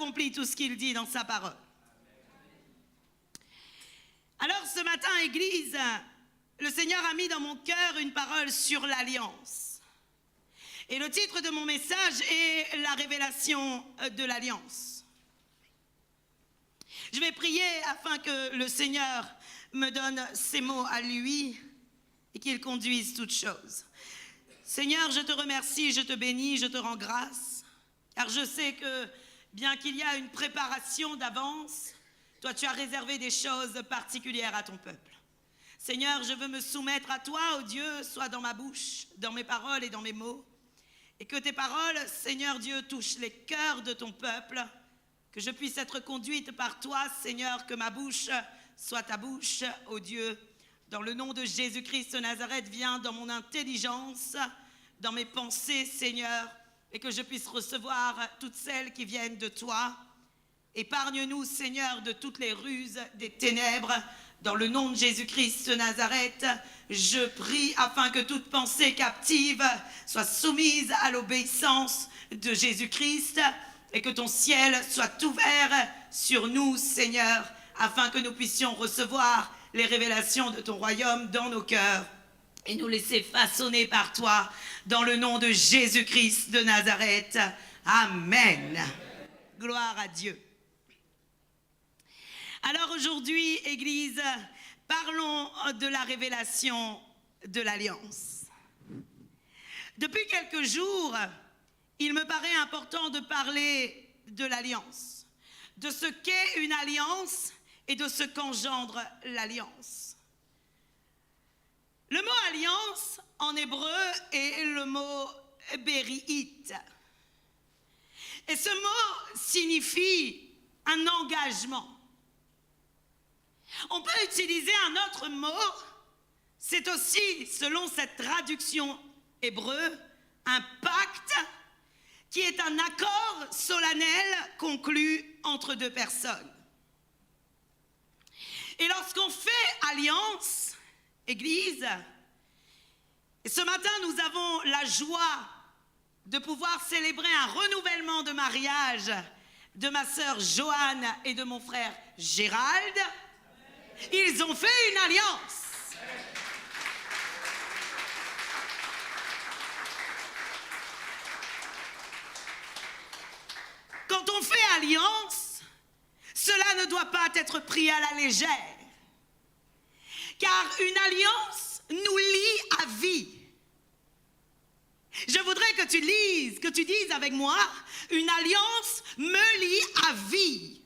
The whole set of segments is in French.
accomplit tout ce qu'il dit dans sa parole. Alors ce matin, Église, le Seigneur a mis dans mon cœur une parole sur l'alliance. Et le titre de mon message est la révélation de l'alliance. Je vais prier afin que le Seigneur me donne ces mots à lui et qu'il conduise toutes choses. Seigneur, je te remercie, je te bénis, je te rends grâce, car je sais que bien qu'il y a une préparation d'avance, toi tu as réservé des choses particulières à ton peuple. Seigneur, je veux me soumettre à toi, ô Dieu, soit dans ma bouche, dans mes paroles et dans mes mots, et que tes paroles, Seigneur Dieu, touchent les cœurs de ton peuple, que je puisse être conduite par toi, Seigneur, que ma bouche soit ta bouche, ô Dieu. Dans le nom de Jésus-Christ de Nazareth, viens dans mon intelligence, dans mes pensées, Seigneur, et que je puisse recevoir toutes celles qui viennent de toi. Épargne-nous, Seigneur, de toutes les ruses des ténèbres. Dans le nom de Jésus-Christ de Nazareth, je prie afin que toute pensée captive soit soumise à l'obéissance de Jésus-Christ et que ton ciel soit ouvert sur nous, Seigneur, afin que nous puissions recevoir les révélations de ton royaume dans nos cœurs et nous laisser façonner par toi, dans le nom de Jésus-Christ de Nazareth. Amen. Gloire à Dieu. Alors aujourd'hui, Église, parlons de la révélation de l'alliance. Depuis quelques jours, il me paraît important de parler de l'alliance, de ce qu'est une alliance et de ce qu'engendre l'alliance. Le mot alliance en hébreu est le mot béri'it. Et ce mot signifie un engagement. On peut utiliser un autre mot, c'est aussi, selon cette traduction hébreu, un pacte qui est un accord solennel conclu entre deux personnes. Et lorsqu'on fait alliance, Église, et ce matin nous avons la joie de pouvoir célébrer un renouvellement de mariage de ma sœur Joanne et de mon frère Gérald. Ils ont fait une alliance. Quand on fait alliance, cela ne doit pas être pris à la légère. Car une alliance nous lie à vie. Je voudrais que tu dises avec moi, une alliance me lie à vie.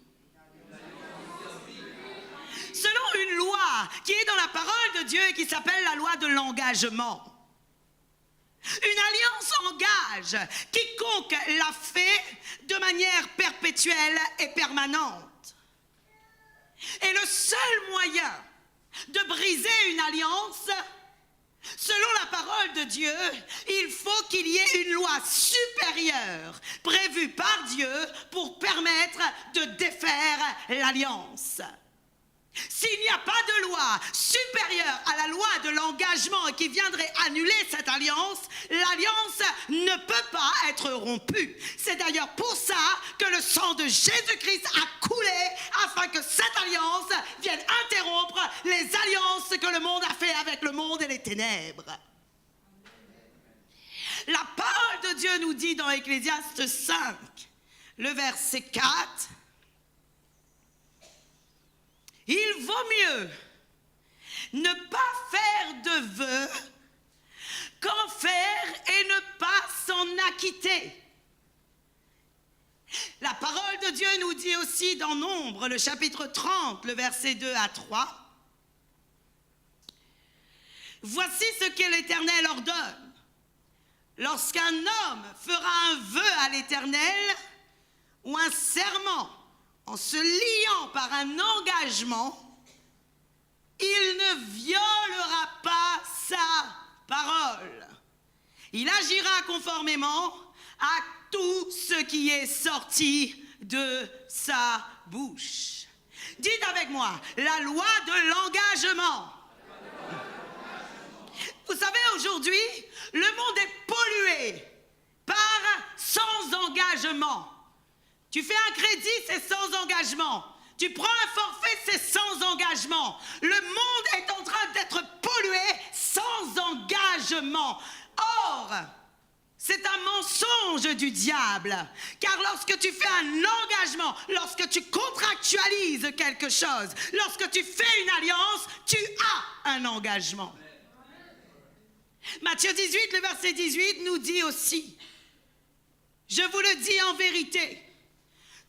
Selon une loi qui est dans la parole de Dieu et qui s'appelle la loi de l'engagement. Une alliance engage quiconque l'a fait de manière perpétuelle et permanente. Et le seul moyen de briser une alliance, selon la parole de Dieu, il faut qu'il y ait une loi supérieure prévue par Dieu pour permettre de défaire l'alliance. S'il n'y a pas de loi supérieure à la loi de l'engagement qui viendrait annuler cette alliance, l'alliance ne peut pas être rompue. C'est d'ailleurs pour ça que le sang de Jésus-Christ a coulé afin que cette alliance vienne interrompre les alliances que le monde a fait avec le monde et les ténèbres. La parole de Dieu nous dit dans Ecclésiaste 5, le verset 4, il vaut mieux ne pas faire de vœux qu'en faire et ne pas s'en acquitter. La parole de Dieu nous dit aussi dans Nombre, le chapitre 30, le verset 2 à 3. Voici ce que l'Éternel ordonne. Lorsqu'un homme fera un vœu à l'Éternel ou un serment en se liant par un engagement, il ne violera pas sa parole. Il agira conformément à tout ce qui est sorti de sa bouche. Dites avec moi, la loi de l'engagement. Vous savez, aujourd'hui, le monde est pollué par sans engagement. Tu fais un crédit, c'est sans engagement. Tu prends un forfait, c'est sans engagement. Le monde est en train d'être pollué sans engagement. Or, c'est un mensonge du diable. Car lorsque tu fais un engagement, lorsque tu contractualises quelque chose, lorsque tu fais une alliance, tu as un engagement. Matthieu 18, le verset 18 nous dit aussi, je vous le dis en vérité,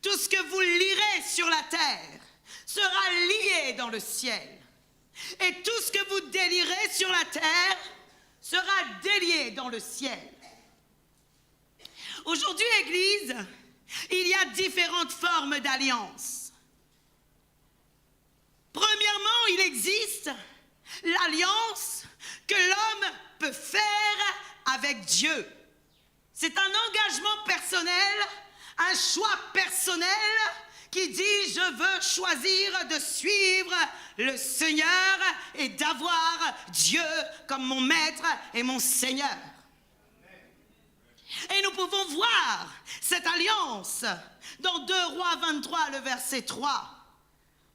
tout ce que vous lirez sur la terre sera lié dans le ciel. Et tout ce que vous délierez sur la terre sera délié dans le ciel. Aujourd'hui, Église, il y a différentes formes d'alliance. Premièrement, il existe l'alliance que l'homme peut faire avec Dieu. C'est un engagement personnel, un choix personnel qui dit « Je veux choisir de suivre le Seigneur et d'avoir Dieu comme mon maître et mon Seigneur. » Et nous pouvons voir cette alliance dans 2 Rois 23, le verset 3,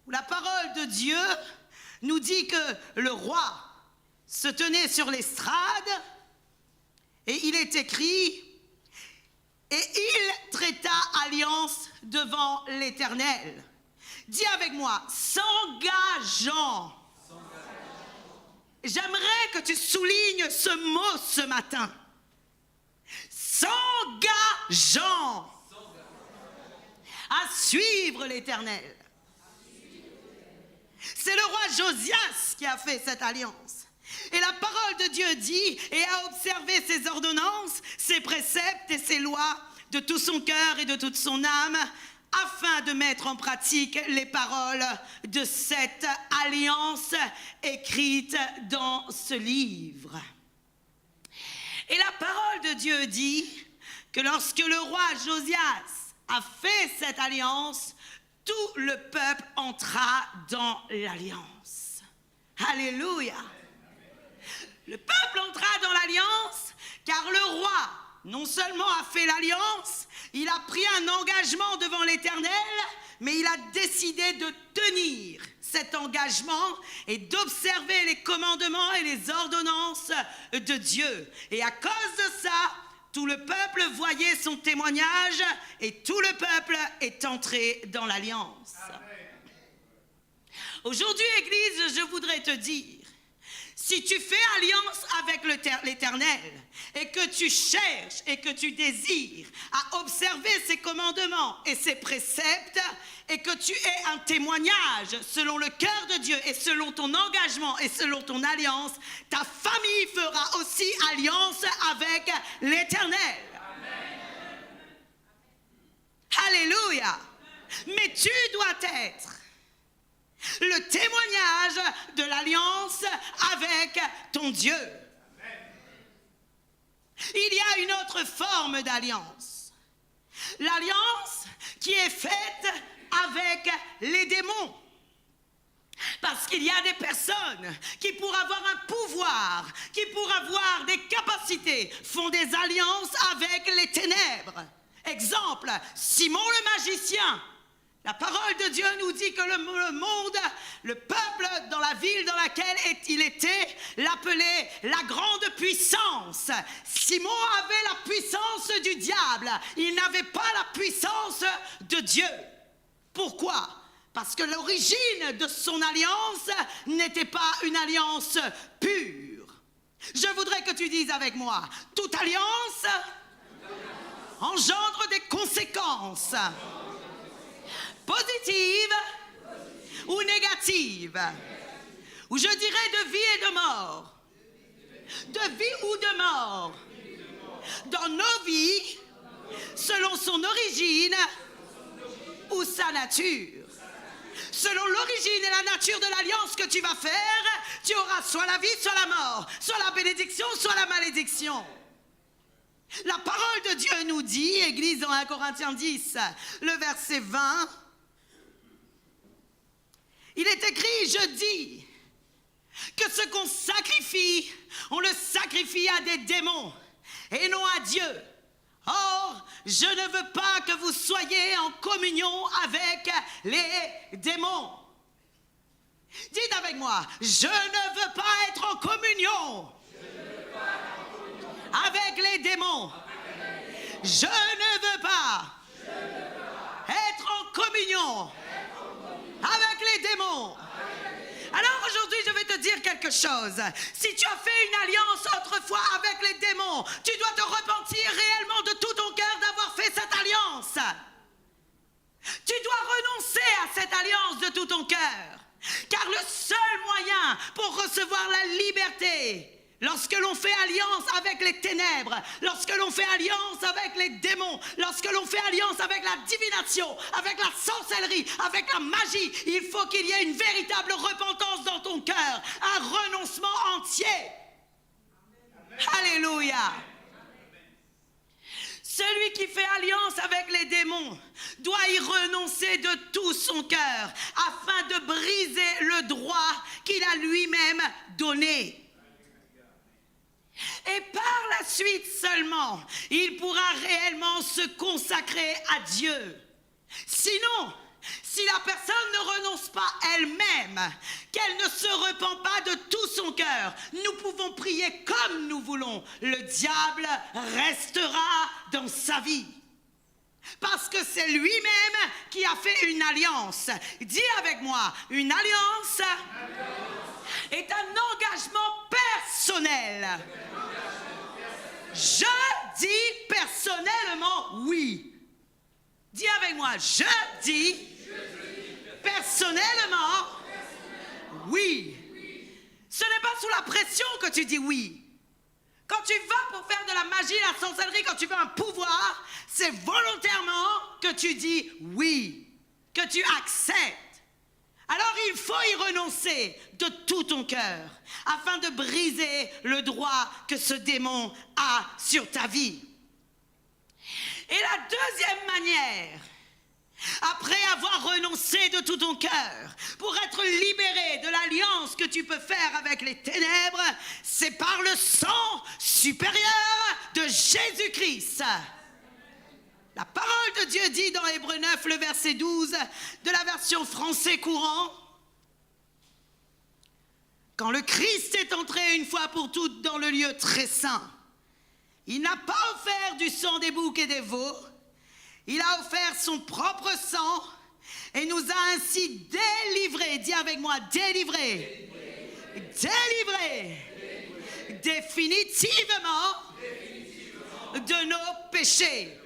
où la parole de Dieu nous dit que le roi se tenait sur l'estrade et il est écrit « Et il traita alliance devant l'Éternel. » Dis avec moi, s'engageant. J'aimerais que tu soulignes ce mot ce matin. S'engageant à suivre l'Éternel. C'est le roi Josias qui a fait cette alliance. Et la parole de Dieu dit, et a observé ses ordonnances, ses préceptes et ses lois de tout son cœur et de toute son âme, afin de mettre en pratique les paroles de cette alliance écrite dans ce livre. Et la parole de Dieu dit que lorsque le roi Josias a fait cette alliance, tout le peuple entra dans l'alliance. Alléluia. Le peuple entra dans l'alliance car le roi non seulement a fait l'alliance, il a pris un engagement devant l'Éternel, mais il a décidé de tenir cet engagement et d'observer les commandements et les ordonnances de Dieu. Et à cause de ça, tout le peuple voyait son témoignage et tout le peuple est entré dans l'alliance. Aujourd'hui, Église, je voudrais te dire, si tu fais alliance avec l'Éternel et que tu cherches et que tu désires à observer ses commandements et ses préceptes et que tu aies un témoignage selon le cœur de Dieu et selon ton engagement et selon ton alliance, ta famille fera aussi alliance avec l'Éternel. Alléluia. Mais tu dois être le témoignage de l'alliance avec ton Dieu. Il y a une autre forme d'alliance. L'alliance qui est faite avec les démons. Parce qu'il y a des personnes qui, pour avoir un pouvoir, qui pour avoir des capacités, font des alliances avec les ténèbres. Exemple, Simon le magicien. La parole de Dieu nous dit que le monde, le peuple dans la ville dans laquelle il était, l'appelait la grande puissance. Simon avait la puissance du diable. Il n'avait pas la puissance de Dieu. Pourquoi? Parce que l'origine de son alliance n'était pas une alliance pure. Je voudrais que tu dises avec moi, toute alliance engendre des conséquences. Positive ou négative, ou je dirais de vie et de mort, de vie ou de mort, dans nos vies, selon son origine ou sa nature. Selon l'origine et la nature de l'alliance que tu vas faire, tu auras soit la vie, soit la mort, soit la bénédiction, soit la malédiction. La parole de Dieu nous dit, Église dans 1 Corinthiens 10, le verset 20, il est écrit, je dis, que ce qu'on sacrifie, on le sacrifie à des démons et non à Dieu. Or, je ne veux pas que vous soyez en communion avec les démons. Dites avec moi, je ne veux pas être en communion avec les démons. Je ne veux pas être en communion avec les démons. Alors aujourd'hui, je vais te dire quelque chose. Si tu as fait une alliance autrefois avec les démons, tu dois te repentir réellement de tout ton cœur d'avoir fait cette alliance. Tu dois renoncer à cette alliance de tout ton cœur. Car le seul moyen pour recevoir la liberté, lorsque l'on fait alliance avec les ténèbres, lorsque l'on fait alliance avec les démons, lorsque l'on fait alliance avec la divination, avec la sorcellerie, avec la magie, il faut qu'il y ait une véritable repentance dans ton cœur, un renoncement entier. Alléluia. Celui qui fait alliance avec les démons doit y renoncer de tout son cœur afin de briser le droit qu'il a lui-même donné. Et par la suite seulement, il pourra réellement se consacrer à Dieu. Sinon, si la personne ne renonce pas elle-même, qu'elle ne se repent pas de tout son cœur, nous pouvons prier comme nous voulons. Le diable restera dans sa vie. Parce que c'est lui-même qui a fait une alliance. Dis avec moi, une alliance est un engagement personnel. Je dis personnellement oui. Dis avec moi, je dis personnellement oui. Ce n'est pas sous la pression que tu dis oui. Quand tu vas pour faire de la magie, la sorcellerie, quand tu veux un pouvoir, c'est volontairement que tu dis oui, que tu acceptes. Alors il faut y renoncer de tout ton cœur afin de briser le droit que ce démon a sur ta vie. Et la deuxième manière, après avoir renoncé de tout ton cœur, pour être libéré de l'alliance que tu peux faire avec les ténèbres, c'est par le sang supérieur de Jésus-Christ. La parole de Dieu dit dans Hébreux 9, le verset 12, de la version français courant, « Quand le Christ est entré une fois pour toutes dans le lieu très saint, il n'a pas offert du sang des boucs et des veaux, il a offert son propre sang et nous a ainsi délivrés. » Dis avec moi, délivrés. Délivrés. Définitivement de nos péchés.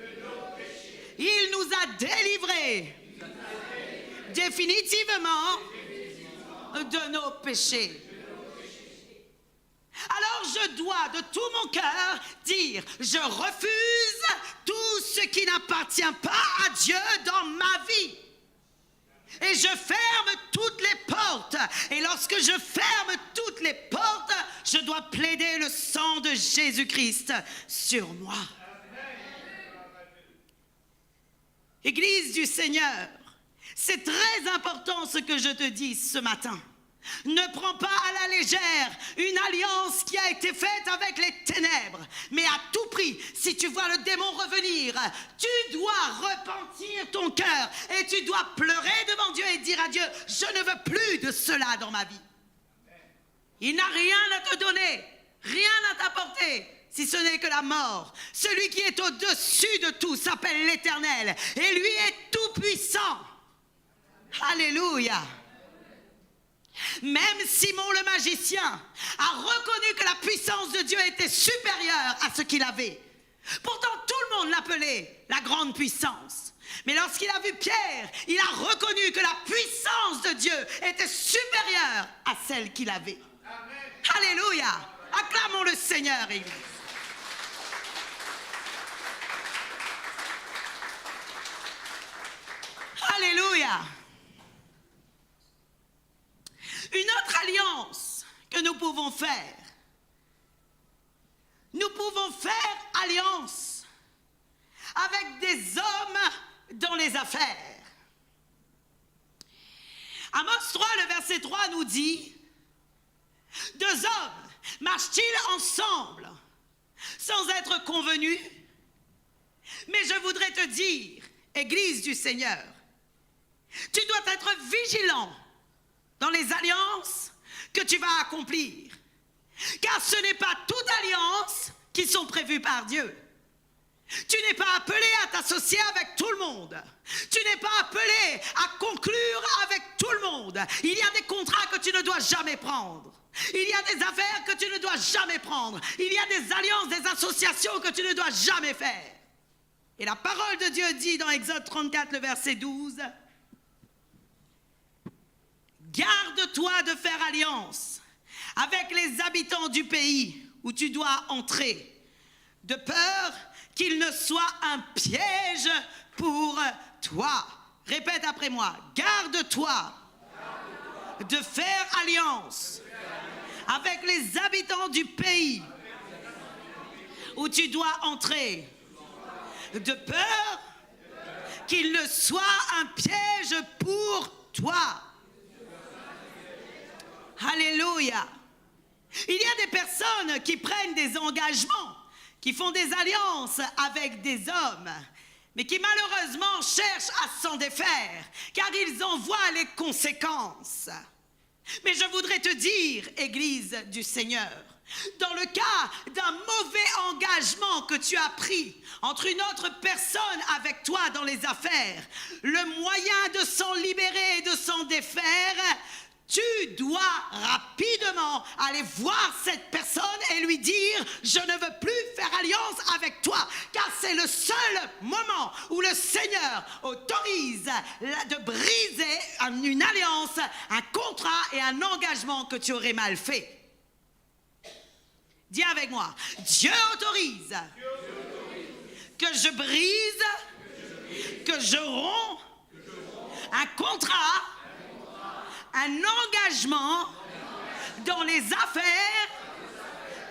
Il nous a délivrés définitivement de nos péchés. Alors je dois de tout mon cœur dire, je refuse tout ce qui n'appartient pas à Dieu dans ma vie. Et je ferme toutes les portes. Et lorsque je ferme toutes les portes, je dois plaider le sang de Jésus-Christ sur moi. Église du Seigneur, c'est très important ce que je te dis ce matin. Ne prends pas à la légère une alliance qui a été faite avec les ténèbres. Mais à tout prix, si tu vois le démon revenir, tu dois repentir ton cœur et tu dois pleurer devant Dieu et dire à Dieu, je ne veux plus de cela dans ma vie. Il n'a rien à te donner, rien à t'apporter, si ce n'est que la mort. Celui qui est au-dessus de tout s'appelle l'Éternel et lui est tout puissant. Alléluia. Même Simon le magicien a reconnu que la puissance de Dieu était supérieure à ce qu'il avait. Pourtant, tout le monde l'appelait la grande puissance. Mais lorsqu'il a vu Pierre, il a reconnu que la puissance de Dieu était supérieure à celle qu'il avait. Amen. Alléluia. Acclamons le Seigneur, Église. Alléluia. Une autre alliance que nous pouvons faire. Nous pouvons faire alliance avec des hommes dans les affaires. Amos 3, le verset 3 nous dit, « Deux hommes marchent-ils ensemble sans être convenus? Mais je voudrais te dire, Église du Seigneur, tu dois être vigilant dans les alliances que tu vas accomplir. Car ce n'est pas toute alliance qui sont prévues par Dieu. Tu n'es pas appelé à t'associer avec tout le monde. Tu n'es pas appelé à conclure avec tout le monde. Il y a des contrats que tu ne dois jamais prendre. Il y a des affaires que tu ne dois jamais prendre. Il y a des alliances, des associations que tu ne dois jamais faire. Et la parole de Dieu dit dans Exode 34, le verset 12, « Garde-toi de faire alliance avec les habitants du pays où tu dois entrer, de peur qu'il ne soit un piège pour toi. » Répète après moi, « Garde-toi de faire alliance avec les habitants du pays où tu dois entrer, de peur qu'il ne soit un piège pour toi. » Alléluia. Il y a des personnes qui prennent des engagements, qui font des alliances avec des hommes, mais qui malheureusement cherchent à s'en défaire, car ils en voient les conséquences. Mais je voudrais te dire, Église du Seigneur, dans le cas d'un mauvais engagement que tu as pris entre une autre personne avec toi dans les affaires, le moyen de s'en libérer et de s'en défaire, tu dois rapidement aller voir cette personne et lui dire « Je ne veux plus faire alliance avec toi » car c'est le seul moment où le Seigneur autorise de briser une alliance, un contrat et un engagement que tu aurais mal fait. Dis avec moi, Dieu autorise que je brise, que je romps un contrat, un engagement dans les affaires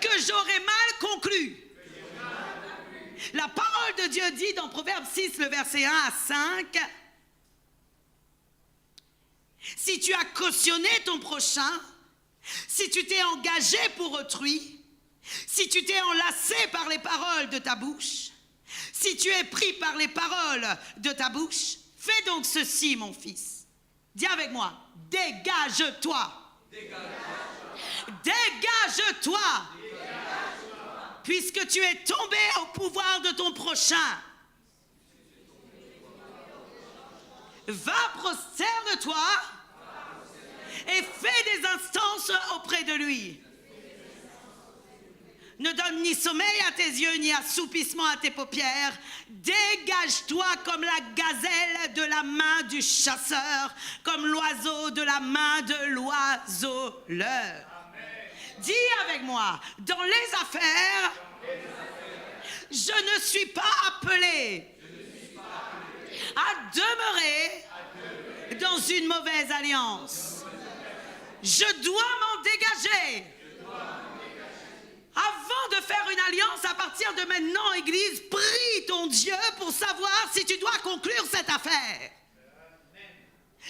que j'aurais mal conclu. La parole de Dieu dit dans Proverbe 6, le verset 1 à 5, « Si tu as cautionné ton prochain, si tu t'es engagé pour autrui, si tu t'es enlacé par les paroles de ta bouche, si tu es pris par les paroles de ta bouche, fais donc ceci, mon fils. » Dis avec moi, dégage-toi. Dégage-toi. Puisque tu es tombé au pouvoir de ton prochain. Va, prosterne-toi et fais des instances auprès de lui. Ne donne ni sommeil à tes yeux, ni assoupissement à tes paupières. Dégage-toi comme la gazelle de la main du chasseur, comme l'oiseau de la main de l'oiseleur. Dis avec moi, dans les affaires, je ne suis pas appelé à demeurer dans une mauvaise alliance. Je dois m'en dégager. Avant de faire une alliance, à partir de maintenant, Église, prie ton Dieu pour savoir si tu dois conclure cette affaire.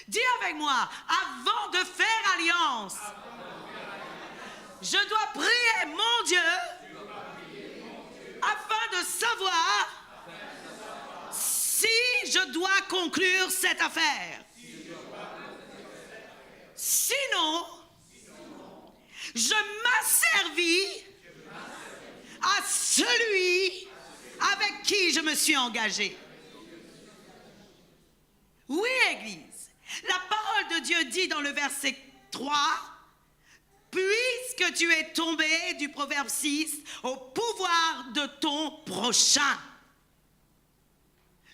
Dis avec moi, avant de faire alliance, je dois prier mon Dieu afin de savoir si je dois conclure cette affaire. Sinon, je m'asservis à celui avec qui je me suis engagé. Oui, Église, la parole de Dieu dit dans le verset 3, « Puisque tu es tombé, du Proverbe 6, au pouvoir de ton prochain. »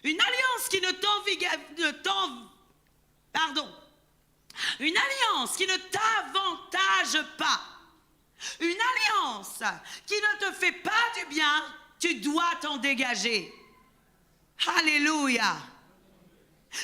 Une alliance qui Une alliance qui ne t'avantage pas. Une alliance qui ne te fait pas du bien, tu dois t'en dégager. Alléluia.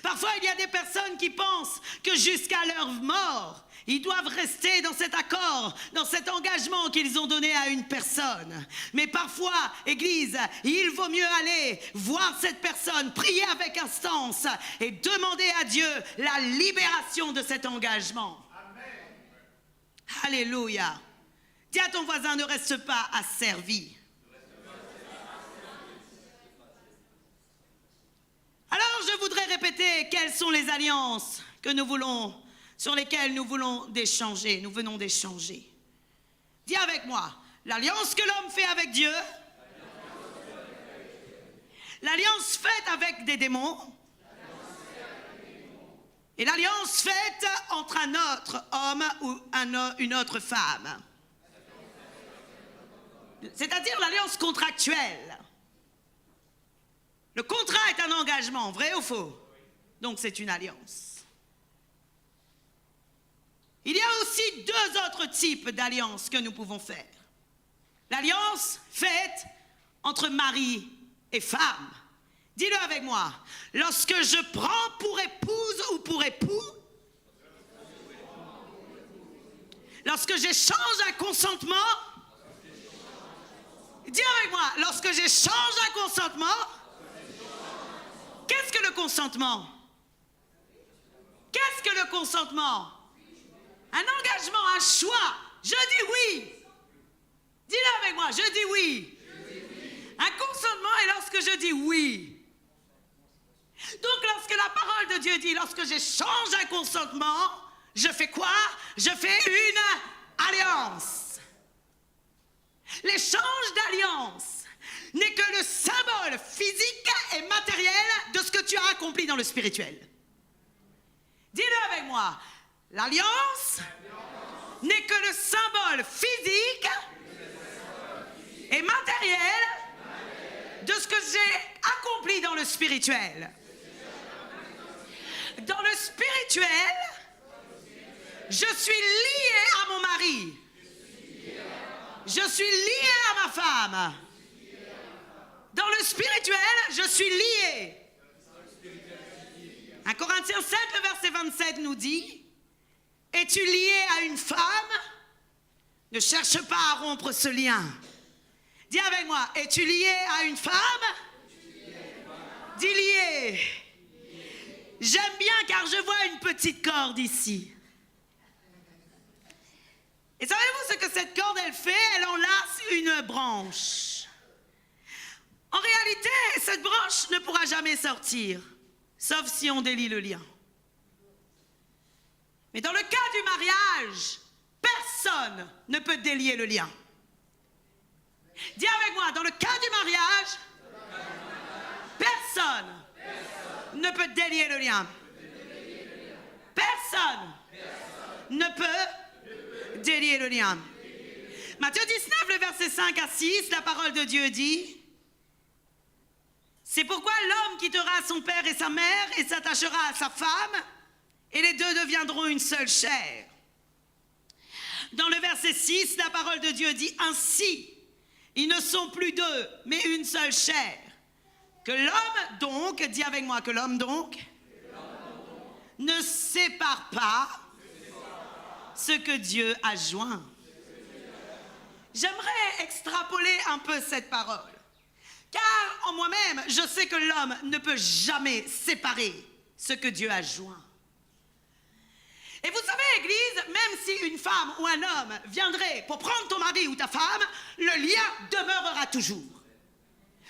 Parfois, il y a des personnes qui pensent que jusqu'à leur mort, ils doivent rester dans cet accord, dans cet engagement qu'ils ont donné à une personne. Mais parfois, Église, il vaut mieux aller voir cette personne, prier avec instance et demander à Dieu la libération de cet engagement. Amen. Alléluia. Dis à ton voisin, ne reste pas asservi. Alors, je voudrais répéter quelles sont les alliances que nous voulons, sur lesquelles nous voulons d'échanger, nous venons d'échanger. Dis avec moi, l'alliance que l'homme fait avec Dieu, l'alliance faite avec des démons, et l'alliance faite entre un autre homme ou une autre femme. C'est-à-dire l'alliance contractuelle. Le contrat est un engagement, vrai ou faux? Donc c'est une alliance. Il y a aussi deux autres types d'alliances que nous pouvons faire. L'alliance faite entre mari et femme. Dis-le avec moi. Lorsque je prends pour épouse ou pour époux, lorsque j'échange un consentement, dis avec moi, lorsque j'échange un consentement, qu'est-ce que le consentement? Qu'est-ce que le consentement? Un engagement, un choix. Je dis oui. Dis-le avec moi, je dis oui. Un consentement est lorsque je dis oui. Donc lorsque la parole de Dieu dit, lorsque j'échange un consentement, je fais quoi? Je fais une alliance. L'échange d'alliance n'est que le symbole physique et matériel de ce que tu as accompli dans le spirituel. Dis-le avec moi. L'alliance n'est que le symbole physique et matériel de ce que j'ai accompli dans le spirituel. Dans le spirituel, je suis lié à mon mari. Je suis lié à ma femme. Dans le spirituel, je suis lié. 1 Corinthiens 7, le verset 27 nous dit, « Es-tu lié à une femme? Ne cherche pas à rompre ce lien. » Dis avec moi, « Es-tu lié à une femme? » Dis lié. J'aime bien car je vois une petite corde ici. Et savez-vous ce que cette corde, elle fait? Elle enlace une branche. En réalité, cette branche ne pourra jamais sortir, sauf si on délie le lien. Mais dans le cas du mariage, personne ne peut délier le lien. Dis avec moi, dans le cas du mariage, personne ne peut délier le lien. Personne ne peut délier le lien. Matthieu 19, le verset 5 à 6, la parole de Dieu dit, « C'est pourquoi l'homme quittera son père et sa mère et s'attachera à sa femme, et les deux deviendront une seule chair. » Dans le verset 6, la parole de Dieu dit, « Ainsi, ils ne sont plus deux, mais une seule chair. Que l'homme donc, dis avec moi, que l'homme donc, ne sépare pas ce que Dieu a joint. » J'aimerais extrapoler un peu cette parole. Car en moi-même, je sais que l'homme ne peut jamais séparer ce que Dieu a joint. Et vous savez, Église, même si une femme ou un homme viendrait pour prendre ton mari ou ta femme, le lien demeurera toujours.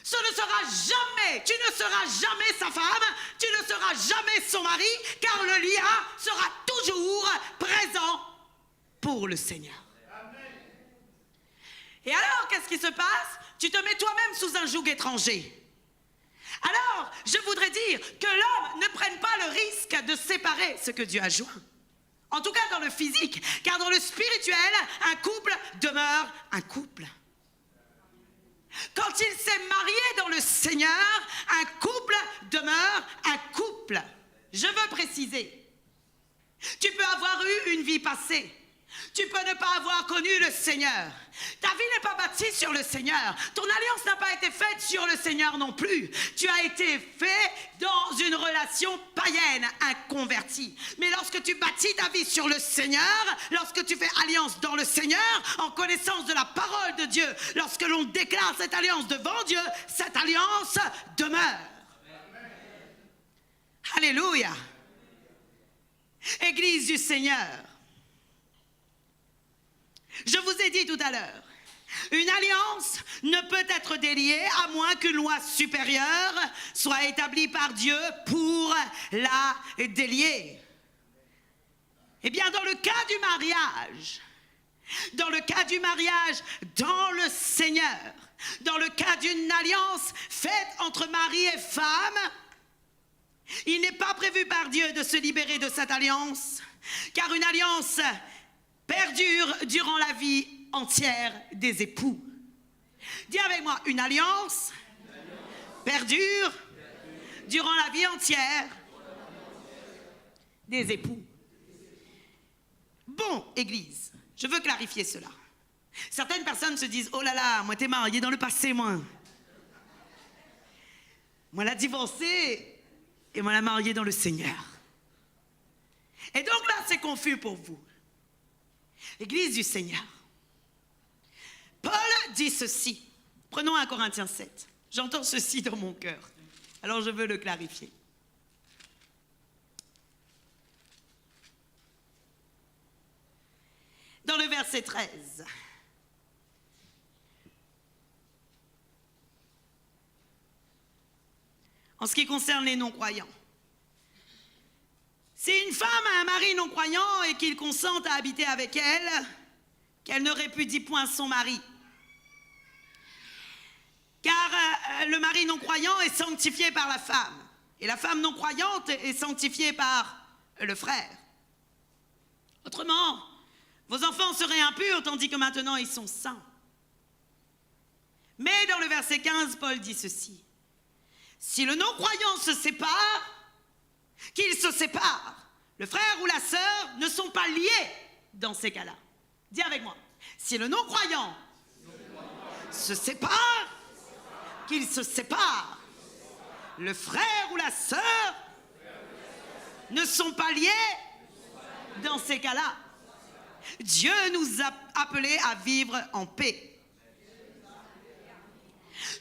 Ce ne sera jamais, tu ne seras jamais sa femme, tu ne seras jamais son mari, car le lien sera toujours présent pour le Seigneur. Et alors, qu'est-ce qui se passe? Tu te mets toi-même sous un joug étranger. Alors, je voudrais dire que l'homme ne prenne pas le risque de séparer ce que Dieu a joint. En tout cas dans le physique, car dans le spirituel, un couple demeure un couple. Quand il s'est marié dans le Seigneur, un couple demeure un couple. Je veux préciser, tu peux avoir eu une vie passée. Tu peux ne pas avoir connu le Seigneur. Ta vie n'est pas bâtie sur le Seigneur. Ton alliance n'a pas été faite sur le Seigneur non plus. Tu as été fait dans une relation païenne, inconvertie. Mais lorsque tu bâtis ta vie sur le Seigneur, lorsque tu fais alliance dans le Seigneur, en connaissance de la parole de Dieu, lorsque l'on déclare cette alliance devant Dieu, cette alliance demeure. Alléluia. Église du Seigneur. Je vous ai dit tout à l'heure, Une alliance ne peut être déliée à moins qu'une loi supérieure soit établie par Dieu pour la délier. Eh bien, dans le cas du mariage, dans le Seigneur, dans le cas d'une alliance faite entre mari et femme, il n'est pas prévu par Dieu de se libérer de cette alliance, car une alliance perdure durant la vie entière des époux. Dis avec moi, une alliance perdure durant la vie entière des époux. Bon, Église, je veux clarifier cela. Certaines personnes se disent, oh là là, moi t'es marié dans le passé, moi. Moi la divorcée et moi la mariée dans le Seigneur. Et donc là, c'est confus pour vous. Église du Seigneur. Paul dit ceci. Prenons 1 Corinthiens 7. J'entends ceci dans mon cœur. Alors je veux le clarifier. Dans le verset 13. En ce qui concerne les non-croyants. Si une femme a un mari non-croyant et qu'il consente à habiter avec elle, qu'elle ne répudie point son mari. Car le mari non-croyant est sanctifié par la femme. Et la femme non-croyante est sanctifiée par le frère. Autrement, vos enfants seraient impurs, tandis que maintenant ils sont saints. Mais dans le verset 15, Paul dit ceci. Si le non-croyant se sépare, qu'il se sépare. Le frère ou la sœur ne sont pas liés dans ces cas-là. Dis avec moi. Si le non-croyant se sépare, qu'il se sépare. Le frère ou la sœur ne sont pas liés dans ces cas-là. Dieu nous a appelés à vivre en paix.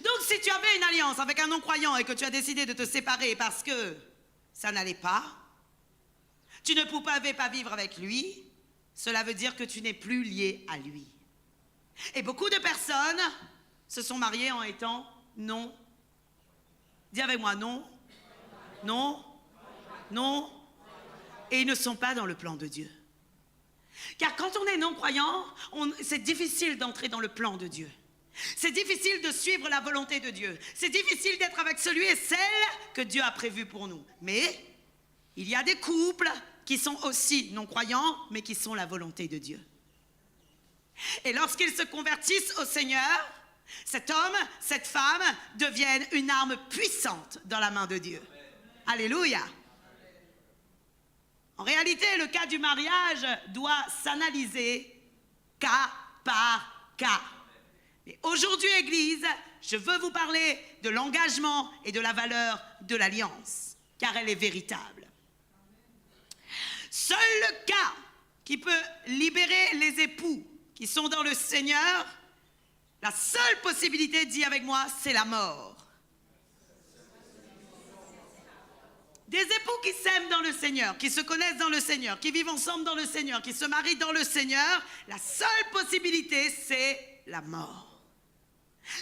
Donc si tu avais une alliance avec un non-croyant et que tu as décidé de te séparer parce que ça n'allait pas, tu ne pouvais pas vivre avec lui, cela veut dire que tu n'es plus lié à lui. Et beaucoup de personnes se sont mariées en étant non. Dis avec moi, non, non, non. Et ils ne sont pas dans le plan de Dieu. Car quand on est non-croyant, c'est difficile d'entrer dans le plan de Dieu. C'est difficile de suivre la volonté de Dieu. C'est difficile d'être avec celui et celle que Dieu a prévu pour nous. Mais il y a des couples qui sont aussi non-croyants, mais qui sont la volonté de Dieu. Et lorsqu'ils se convertissent au Seigneur, cet homme, cette femme deviennent une arme puissante dans la main de Dieu. Alléluia. En réalité, le cas du mariage doit s'analyser cas par cas. Mais aujourd'hui, Église, je veux vous parler de l'engagement et de la valeur de l'alliance, car elle est véritable. Seul le cas qui peut libérer les époux qui sont dans le Seigneur, la seule possibilité, dis avec moi, c'est la mort. Des époux qui s'aiment dans le Seigneur, qui se connaissent dans le Seigneur, qui vivent ensemble dans le Seigneur, qui se marient dans le Seigneur, la seule possibilité, c'est la mort.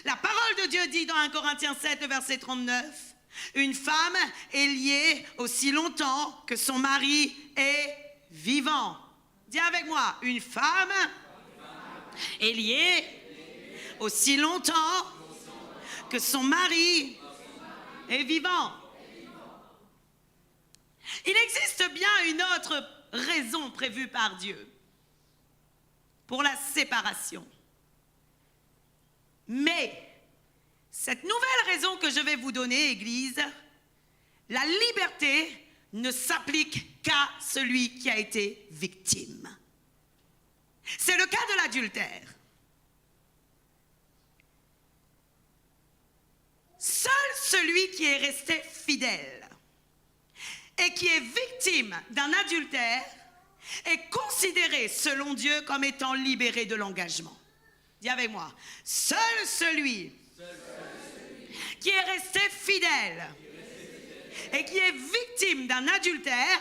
La parole de Dieu dit dans 1 Corinthiens 7, verset 39, « Une femme est liée aussi longtemps que son mari est vivant. » Dis avec moi, une femme est liée aussi longtemps que son mari est vivant. Il existe bien une autre raison prévue par Dieu pour la séparation. Mais cette nouvelle raison que je vais vous donner, Église, la liberté ne s'applique qu'à celui qui a été victime. C'est le cas de l'adultère. Seul celui qui est resté fidèle et qui est victime d'un adultère est considéré selon Dieu comme étant libéré de l'engagement. Dis avec moi, seul celui qui est resté fidèle et qui est victime d'un adultère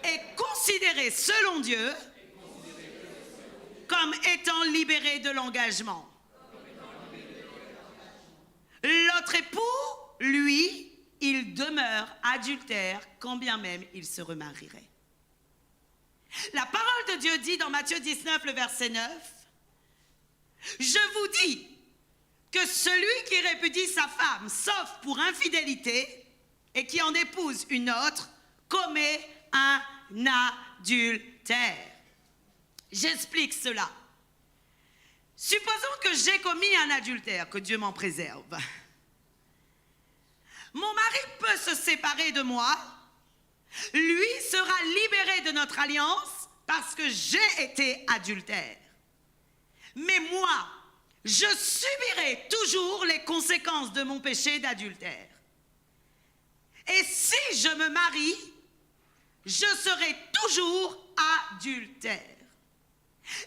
est considéré selon Dieu comme étant libéré de l'engagement. L'autre époux, lui, il demeure adultère quand bien même il se remarierait. La parole de Dieu dit dans Matthieu 19, le verset 9, « Je vous dis que celui qui répudie sa femme, sauf pour infidélité, et qui en épouse une autre, commet un adultère. » J'explique cela. Supposons que j'ai commis un adultère, que Dieu m'en préserve. Mon mari peut se séparer de moi. Lui sera libéré de notre alliance parce que j'ai été adultère. Mais moi, je subirai toujours les conséquences de mon péché d'adultère. Et si je me marie, je serai toujours adultère.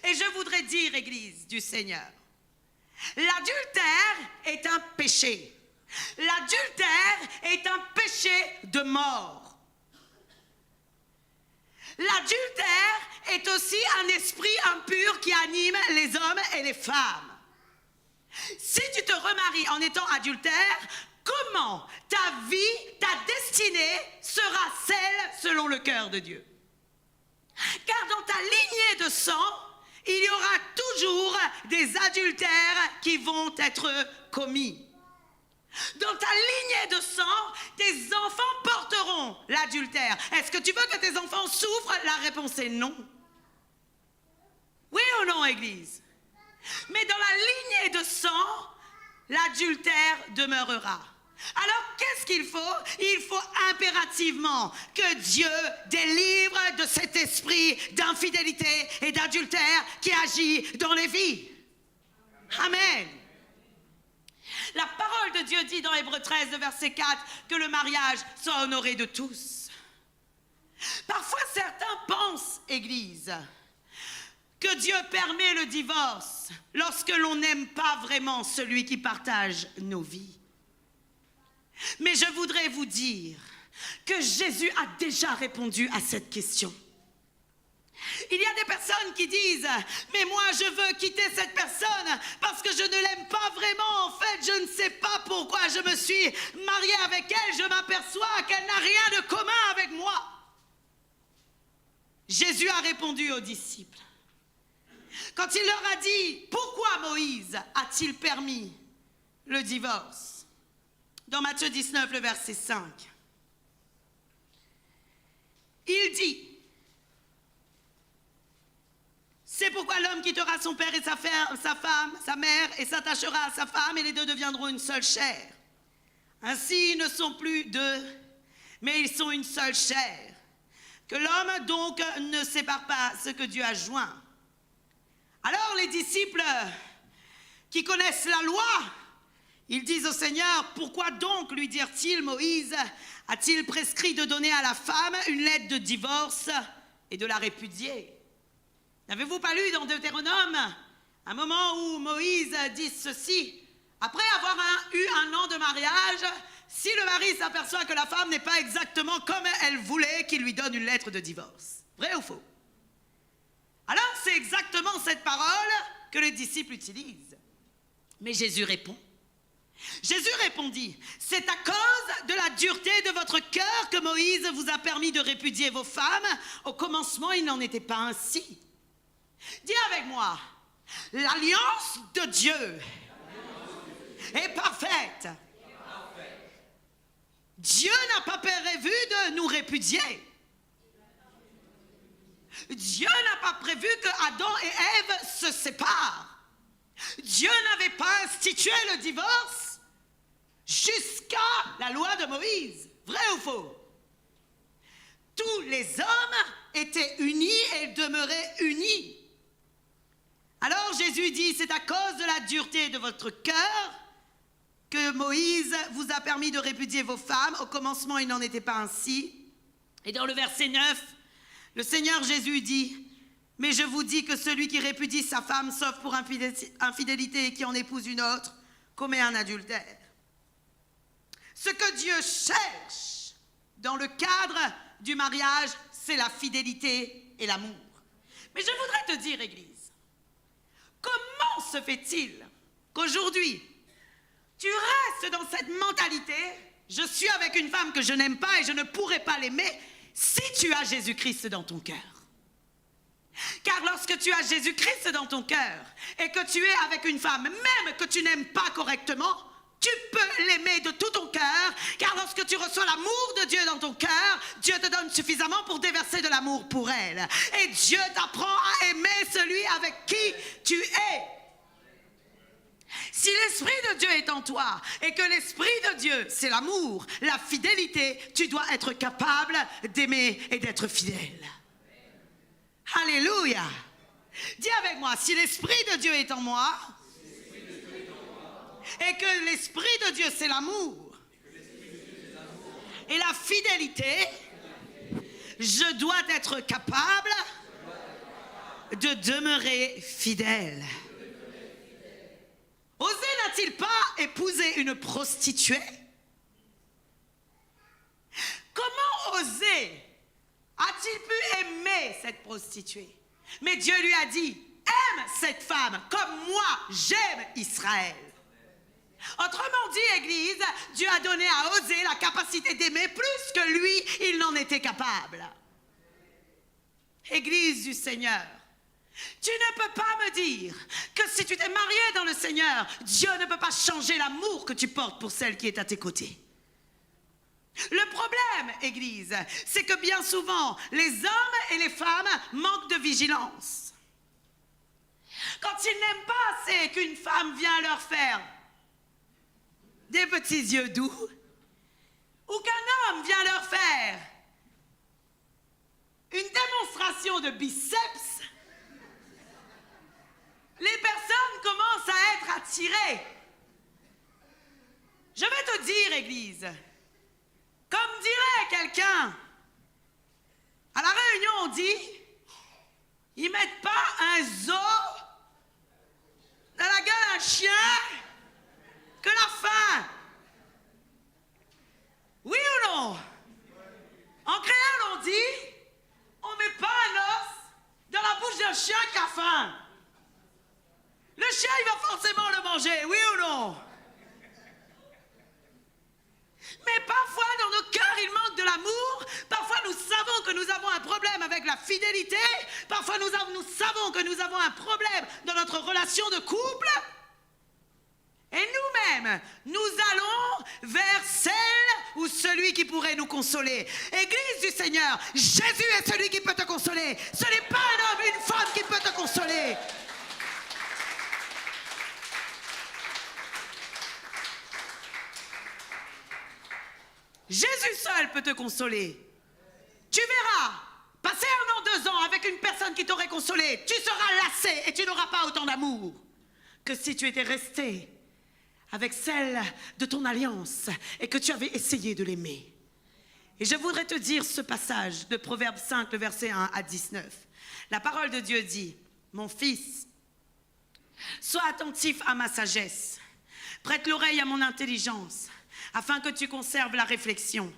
Et je voudrais dire, Église du Seigneur, l'adultère est un péché. L'adultère est un péché de mort. L'adultère est aussi un esprit impur qui anime les hommes et les femmes. Si tu te remaries en étant adultère, comment ta vie, ta destinée sera celle selon le cœur de Dieu? Car dans ta lignée de sang, il y aura toujours des adultères qui vont être commis. Dans ta lignée de sang, tes enfants porteront l'adultère. Est-ce que tu veux que tes enfants souffrent? La réponse est non. Oui ou non, Église? Mais dans la lignée de sang, l'adultère demeurera. Alors, qu'est-ce qu'il faut? Il faut impérativement que Dieu délivre de cet esprit d'infidélité et d'adultère qui agit dans les vies. Amen. La parole de Dieu dit dans Hébreux 13, verset 4, que le mariage soit honoré de tous. Parfois, certains pensent, Église, que Dieu permet le divorce lorsque l'on n'aime pas vraiment celui qui partage nos vies. Mais je voudrais vous dire que Jésus a déjà répondu à cette question. Il y a des personnes qui disent « Mais moi, je veux quitter cette personne parce que je ne l'aime pas vraiment. En fait, je ne sais pas pourquoi je me suis mariée avec elle. Je m'aperçois qu'elle n'a rien de commun avec moi. » Jésus a répondu aux disciples. Quand il leur a dit « Pourquoi Moïse a-t-il permis le divorce ?» Dans Matthieu 19, le verset 5. Il dit « C'est pourquoi l'homme quittera son père et sa femme, sa mère, et s'attachera à sa femme, et les deux deviendront une seule chair. Ainsi, ils ne sont plus deux, mais ils sont une seule chair. Que l'homme donc ne sépare pas ce que Dieu a joint. » Alors les disciples qui connaissent la loi, ils disent au Seigneur, « Pourquoi donc, lui dirent-ils, Moïse a-t-il prescrit de donner à la femme une lettre de divorce et de la répudier ?» N'avez-vous pas lu dans Deutéronome un moment où Moïse dit ceci? Après avoir eu un an de mariage, si le mari s'aperçoit que la femme n'est pas exactement comme elle voulait, qu'il lui donne une lettre de divorce. Vrai ou faux? Alors c'est exactement cette parole que les disciples utilisent. Mais Jésus répond. Jésus répondit, « C'est à cause de la dureté de votre cœur que Moïse vous a permis de répudier vos femmes. Au commencement, il n'en était pas ainsi. » Dis avec moi, l'alliance de Dieu est parfaite. Dieu n'a pas prévu de nous répudier. Dieu n'a pas prévu que Adam et Ève se séparent. Dieu n'avait pas institué le divorce jusqu'à la loi de Moïse. Vrai ou faux? Tous les hommes étaient unis et demeuraient unis. Alors Jésus dit, c'est à cause de la dureté de votre cœur que Moïse vous a permis de répudier vos femmes. Au commencement, il n'en était pas ainsi. Et dans le verset 9, le Seigneur Jésus dit, « Mais je vous dis que celui qui répudie sa femme, sauf pour infidélité et qui en épouse une autre, commet un adultère. » Ce que Dieu cherche dans le cadre du mariage, c'est la fidélité et l'amour. Mais je voudrais te dire, Église, Comment se fait-il qu'aujourd'hui, tu restes dans cette mentalité, je suis avec une femme que je n'aime pas et je ne pourrai pas l'aimer si tu as Jésus-Christ dans ton cœur? Car lorsque tu as Jésus-Christ dans ton cœur et que tu es avec une femme, même que tu n'aimes pas correctement, tu peux l'aimer de tout ton cœur, car lorsque tu reçois l'amour de Dieu dans ton cœur, Dieu te donne suffisamment pour déverser de l'amour pour elle. Et Dieu t'apprend à aimer celui avec qui tu es. Si l'Esprit de Dieu est en toi et que l'Esprit de Dieu, c'est l'amour, la fidélité, tu dois être capable d'aimer et d'être fidèle. Alléluia. Dis avec moi, si l'Esprit de Dieu est en moi et que l'Esprit de Dieu, c'est l'amour et la fidélité, je dois être capable de demeurer fidèle. Osée n'a-t-il pas épousé une prostituée? Comment Osée a-t-il pu aimer cette prostituée? Mais Dieu lui a dit, aime cette femme comme moi j'aime Israël. Autrement dit, Église, Dieu a donné à Osée la capacité d'aimer plus que lui, il n'en était capable. Église du Seigneur, tu ne peux pas me dire que si tu t'es marié dans le Seigneur, Dieu ne peut pas changer l'amour que tu portes pour celle qui est à tes côtés. Le problème, Église, c'est que bien souvent, les hommes et les femmes manquent de vigilance. Quand ils n'aiment pas assez qu'une femme vient leur faire des petits yeux doux, ou qu'un homme vient leur faire une démonstration de biceps, les personnes commencent à être attirées. Je vais te dire, Église, comme dirait quelqu'un, à la réunion on dit, ils mettent pas un zoo dans la gueule d'un chien que la faim. Oui ou non? En créole on dit, on met pas un os dans la bouche d'un chien qui a faim. Le chien, il va forcément le manger, oui ou non? Mais parfois, dans nos cœurs, il manque de l'amour. Parfois, nous savons que nous avons un problème avec la fidélité. Parfois, nous savons que nous avons un problème dans notre relation de couple. Et nous-mêmes, nous allons vers celle ou celui qui pourrait nous consoler. Église du Seigneur, Jésus est celui qui peut te consoler. Ce n'est pas un homme, une femme qui peut te consoler. Jésus seul peut te consoler. Tu verras, passer 1 an, 2 ans avec une personne qui t'aurait consolé, tu seras lassé et tu n'auras pas autant d'amour que si tu étais resté avec celle de ton alliance et que tu avais essayé de l'aimer. Et je voudrais te dire ce passage de Proverbe 5, le verset 1 à 19. La parole de Dieu dit, mon fils, sois attentif à ma sagesse, prête l'oreille à mon intelligence, afin que tu conserves la réflexion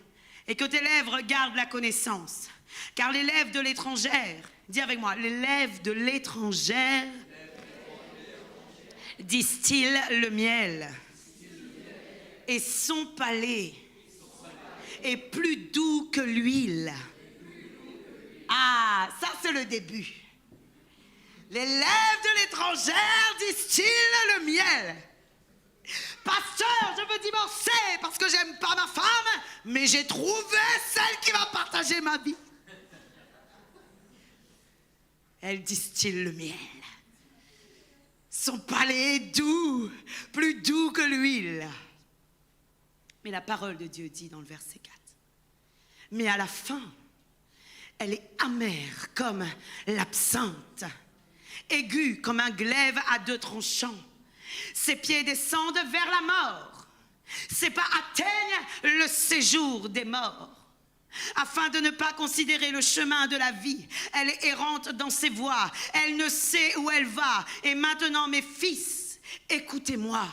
et que tes lèvres gardent la connaissance. Car les lèvres de l'étrangère, dis avec moi, les lèvres de l'étrangère distillent le miel et son palais est plus doux que l'huile. Ah, ça c'est le début. Les lèvres de l'étrangère distillent le miel. Pasteur, je veux divorcer parce que j'aime pas ma femme, mais j'ai trouvé celle qui va partager ma vie. Elle distille le miel. Son palais est doux, plus doux que l'huile. Mais la parole de Dieu dit dans le verset 4, mais à la fin, elle est amère comme l'absinthe, aiguë comme un glaive à 2 tranchants. Ses pieds descendent vers la mort. Ses pas atteignent le séjour des morts. Afin de ne pas considérer le chemin de la vie, elle est errante dans ses voies. Elle ne sait où elle va. Et maintenant, mes fils, écoutez-moi.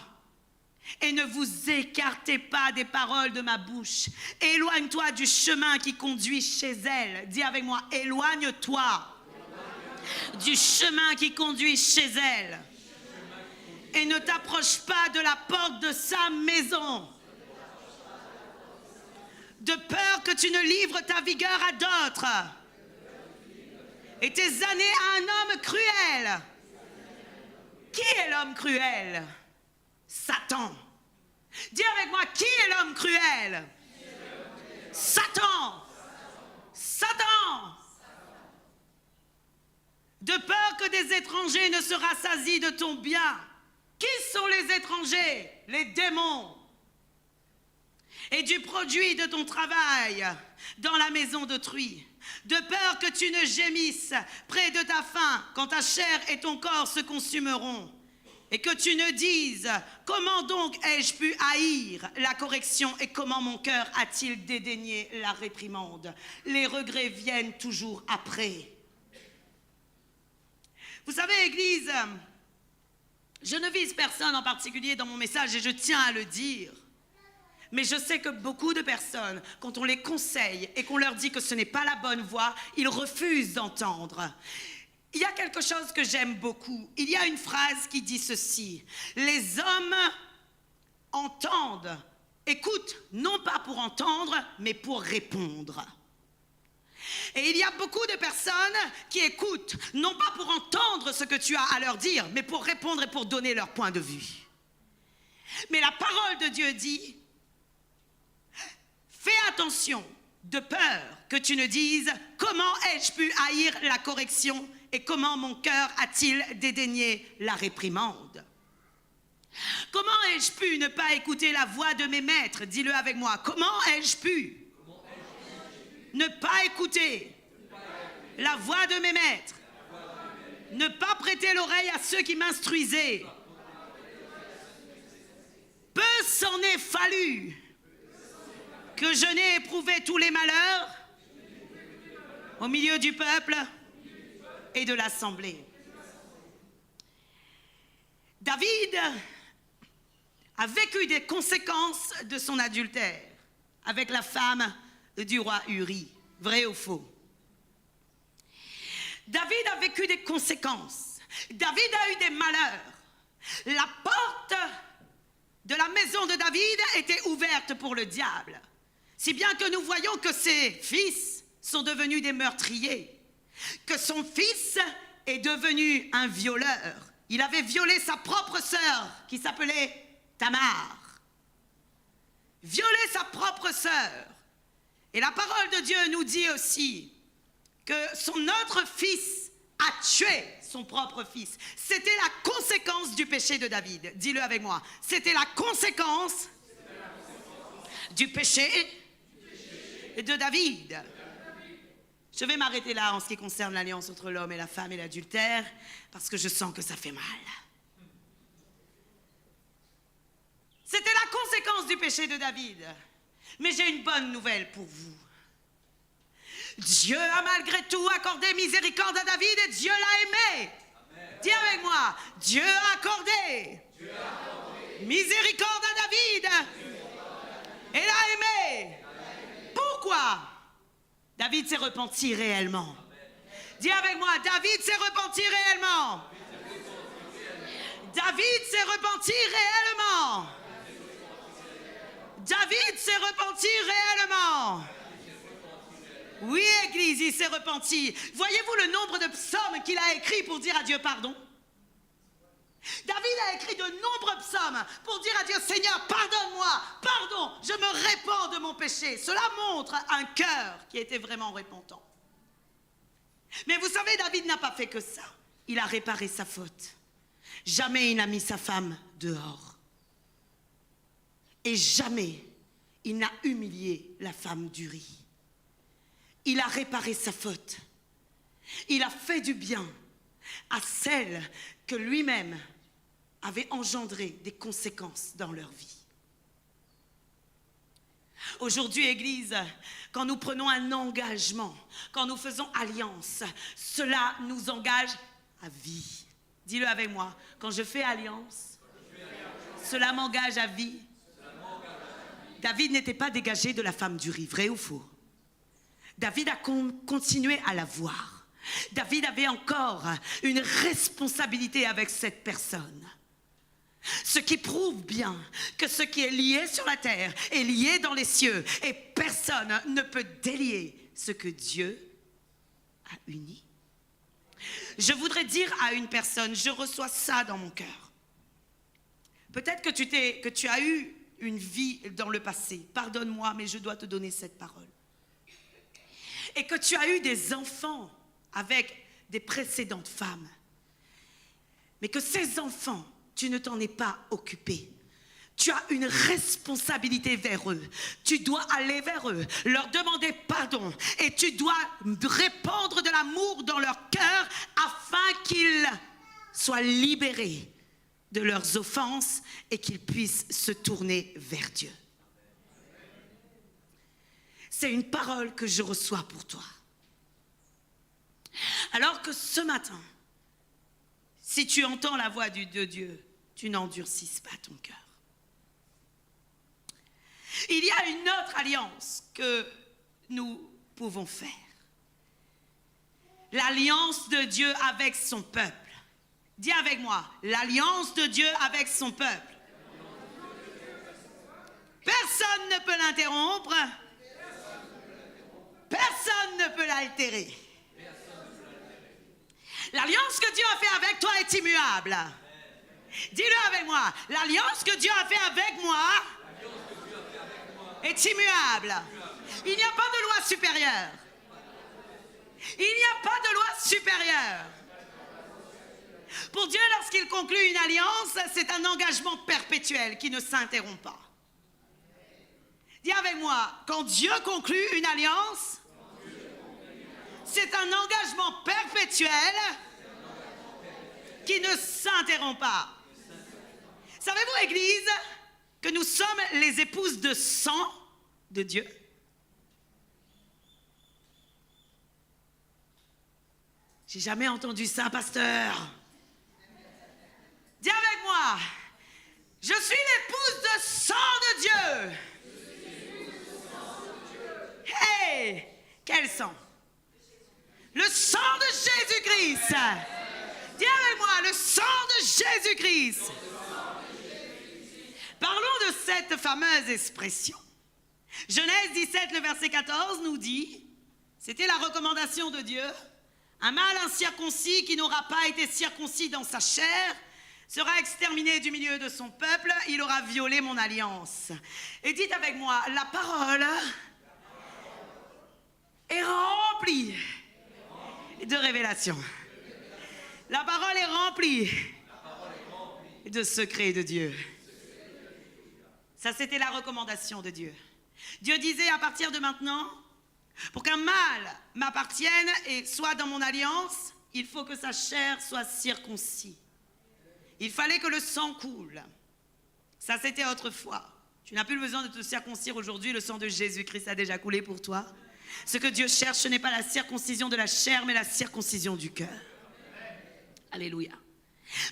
Et ne vous écartez pas des paroles de ma bouche. Éloigne-toi du chemin qui conduit chez elle. Dis avec moi, éloigne-toi du chemin qui conduit chez elle. et ne t'approche pas de la porte de sa maison, de peur que tu ne livres ta vigueur à d'autres et tes années à un homme cruel. Qui est l'homme cruel? Satan. Dis avec moi, qui est l'homme cruel? Satan. Satan. De peur que des étrangers ne se rassasient de ton bien. Qui sont les étrangers? Les démons. Et du produit de ton travail dans la maison d'autrui. De peur que tu ne gémisses près de ta faim quand ta chair et ton corps se consumeront. Et que tu ne dises, comment donc ai-je pu haïr la correction et comment mon cœur a-t-il dédaigné la réprimande? Les regrets viennent toujours après. Vous savez, Église, je ne vise personne en particulier dans mon message et je tiens à le dire. Mais je sais que beaucoup de personnes, quand on les conseille et qu'on leur dit que ce n'est pas la bonne voie, ils refusent d'entendre. Il y a quelque chose que j'aime beaucoup. Il y a une phrase qui dit ceci. Les hommes entendent, écoutent, non pas pour entendre, mais pour répondre. Et il y a beaucoup de personnes qui écoutent, non pas pour entendre ce que tu as à leur dire, mais pour répondre et pour donner leur point de vue. Mais la parole de Dieu dit, fais attention, de peur que tu ne dises, comment ai-je pu haïr la correction et comment mon cœur a-t-il dédaigné la réprimande? Comment ai-je pu ne pas écouter la voix de mes maîtres? Dis-le avec moi. Comment ai-je pu ne pas écouter la voix de mes maîtres? Ne pas prêter l'oreille à ceux qui m'instruisaient. Peu s'en est fallu que je n'ai éprouvé tous les malheurs au milieu du peuple et de l'assemblée. David a vécu des conséquences de son adultère avec la femme du roi Uri. Vrai ou faux? David a vécu des conséquences. David a eu des malheurs. La porte de la maison de David était ouverte pour le diable. Si bien que nous voyons que ses fils sont devenus des meurtriers, que son fils est devenu un violeur. Il avait violé sa propre sœur qui s'appelait Tamar. Violé sa propre sœur. Et la parole de Dieu nous dit aussi que son autre fils a tué son propre fils. C'était la conséquence du péché de David. Dis-le avec moi. C'était la conséquence du péché de David. Je vais m'arrêter là en ce qui concerne l'alliance entre l'homme et la femme et l'adultère, parce que je sens que ça fait mal. C'était la conséquence du péché de David. Mais j'ai une bonne nouvelle pour vous. Dieu a malgré tout accordé miséricorde à David et Dieu l'a aimé. Amen. Dis avec moi, Dieu a accordé miséricorde à David et l'a aimé. Pourquoi? David s'est repenti réellement. Dis avec moi, David s'est repenti réellement. David s'est repenti réellement. David s'est repenti réellement. Oui, Église, il s'est repenti. Voyez-vous le nombre de psaumes qu'il a écrits pour dire à Dieu pardon? David a écrit de nombreux psaumes pour dire à Dieu, Seigneur, pardonne-moi, pardon, je me répands de mon péché. Cela montre un cœur qui était vraiment repentant. Mais vous savez, David n'a pas fait que ça. Il a réparé sa faute. Jamais il n'a mis sa femme dehors. Et jamais il n'a humilié la femme d'Uri. Il a réparé sa faute. Il a fait du bien à celle que lui-même avait engendré des conséquences dans leur vie. Aujourd'hui, Église, quand nous prenons un engagement, quand nous faisons alliance, cela nous engage à vie. Dis-le avec moi. Quand je fais alliance, cela m'engage à vie. David n'était pas dégagé de la femme d'Uri, vrai ou faux? David a continué à la voir. David avait encore une responsabilité avec cette personne. Ce qui prouve bien que ce qui est lié sur la terre est lié dans les cieux et personne ne peut délier ce que Dieu a uni. Je voudrais dire à une personne, je reçois ça dans mon cœur. Peut-être que tu as eu une vie dans le passé. Pardonne-moi, mais je dois te donner cette parole. Et que tu as eu des enfants avec des précédentes femmes. Mais que ces enfants, tu ne t'en es pas occupé. Tu as une responsabilité vers eux. Tu dois aller vers eux, leur demander pardon. Et tu dois répandre de l'amour dans leur cœur afin qu'ils soient libérés de leurs offenses et qu'ils puissent se tourner vers Dieu. C'est une parole que je reçois pour toi. Alors que ce matin, si tu entends la voix de Dieu, tu n'endurcisses pas ton cœur. Il y a une autre alliance que nous pouvons faire. L'alliance de Dieu avec son peuple. Dis avec moi, l'alliance de Dieu avec son peuple. Personne ne peut l'interrompre. Personne ne peut l'altérer. L'alliance que Dieu a fait avec toi est immuable. Dis-le avec moi. L'alliance que Dieu a fait avec moi est immuable. Il n'y a pas de loi supérieure. Il n'y a pas de loi supérieure. Pour Dieu, lorsqu'il conclut une alliance, c'est un engagement perpétuel qui ne s'interrompt pas. Dis avec moi, quand Dieu conclut une alliance, c'est un engagement perpétuel qui ne s'interrompt pas. Savez-vous, Église, que nous sommes les épouses de sang de Dieu? J'ai jamais entendu ça, pasteur. Dis avec moi, je suis l'épouse de sang de Dieu. Hey, quel sang? Le sang de Jésus-Christ. Dis avec moi, le sang de Jésus-Christ. Parlons de cette fameuse expression. Genèse 17, le verset 14 nous dit, c'était la recommandation de Dieu, un mâle incirconcis qui n'aura pas été circoncis dans sa chair sera exterminé du milieu de son peuple, il aura violé mon alliance. Et dites avec moi, la parole est remplie de révélations. La parole est remplie de secrets de Dieu. Ça, c'était la recommandation de Dieu. Dieu disait, à partir de maintenant, pour qu'un mâle m'appartienne et soit dans mon alliance, il faut que sa chair soit circoncis. Il fallait que le sang coule. Ça, c'était autrefois. Tu n'as plus besoin de te circoncire aujourd'hui. Le sang de Jésus-Christ a déjà coulé pour toi. Ce que Dieu cherche, ce n'est pas la circoncision de la chair, mais la circoncision du cœur. Alléluia.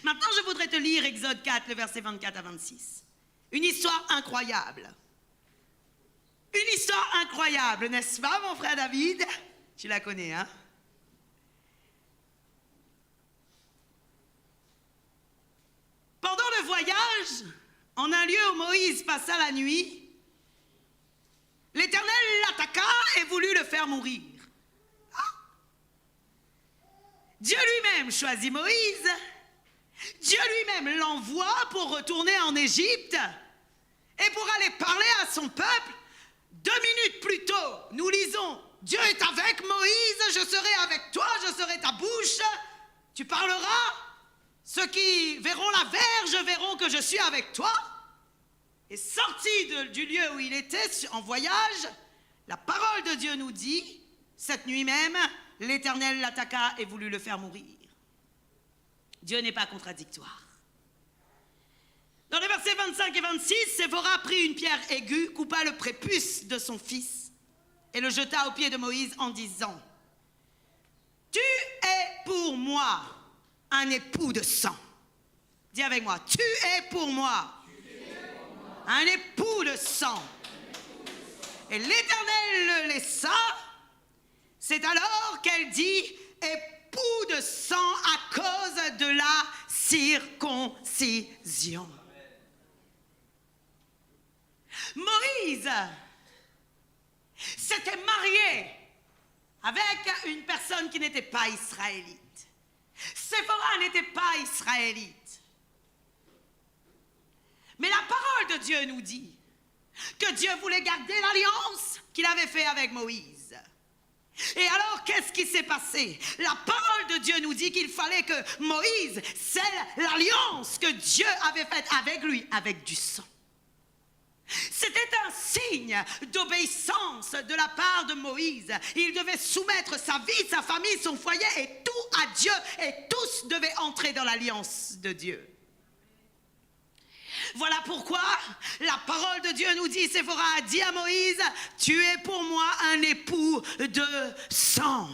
Maintenant, je voudrais te lire Exode 4, le verset 24 à 26. Une histoire incroyable. Une histoire incroyable, n'est-ce pas, mon frère David? Tu la connais, hein? Pendant le voyage, en un lieu où Moïse passa la nuit, l'Éternel l'attaqua et voulut le faire mourir. Dieu lui-même choisit Moïse. Dieu lui-même l'envoie pour retourner en Égypte et pour aller parler à son peuple. 2 minutes plus tôt, nous lisons, Dieu est avec Moïse, je serai avec toi, je serai ta bouche, tu parleras. Ceux qui verront la verge verront que je suis avec toi. Et sorti du lieu où il était en voyage, la parole de Dieu nous dit, cette nuit même, l'Éternel l'attaqua et voulut le faire mourir. Dieu n'est pas contradictoire. Dans les versets 25 et 26, Séphora prit une pierre aiguë, coupa le prépuce de son fils et le jeta aux pieds de Moïse en disant, « Tu es pour moi un époux de sang. » Dis avec moi, « Tu es pour moi un époux de sang. » Et l'Éternel le laissa. C'est alors qu'elle dit, « Époux de sang à cause de la circoncision. » Moïse s'était marié avec une personne qui n'était pas israélite. Séphora n'était pas israélite. Mais la parole de Dieu nous dit que Dieu voulait garder l'alliance qu'il avait faite avec Moïse. Et alors, qu'est-ce qui s'est passé? La parole de Dieu nous dit qu'il fallait que Moïse scelle l'alliance que Dieu avait faite avec lui, avec du sang. C'était un signe d'obéissance de la part de Moïse. Il devait soumettre sa vie, sa famille, son foyer et tout à Dieu. Et tous devaient entrer dans l'alliance de Dieu. Voilà pourquoi la parole de Dieu nous dit, Séphora a dit à Moïse, tu es pour moi un époux de sang.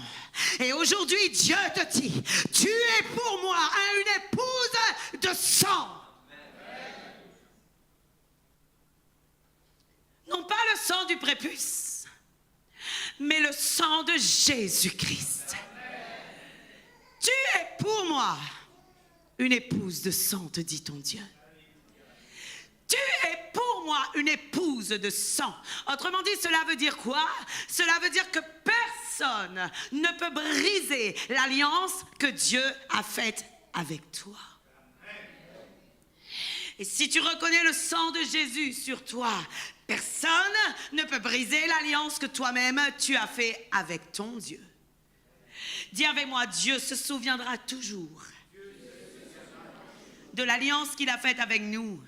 Et aujourd'hui, Dieu te dit, tu es pour moi une épouse de sang. Non pas le sang du prépuce, mais le sang de Jésus-Christ. Tu es pour moi une épouse de sang, te dit ton Dieu. Tu es pour moi une épouse de sang. Autrement dit, cela veut dire quoi? Cela veut dire que personne ne peut briser l'alliance que Dieu a faite avec toi. Et si tu reconnais le sang de Jésus sur toi, personne ne peut briser l'alliance que toi-même tu as fait avec ton Dieu. Dis avec moi, Dieu se souviendra toujours de l'alliance qu'il a faite avec nous.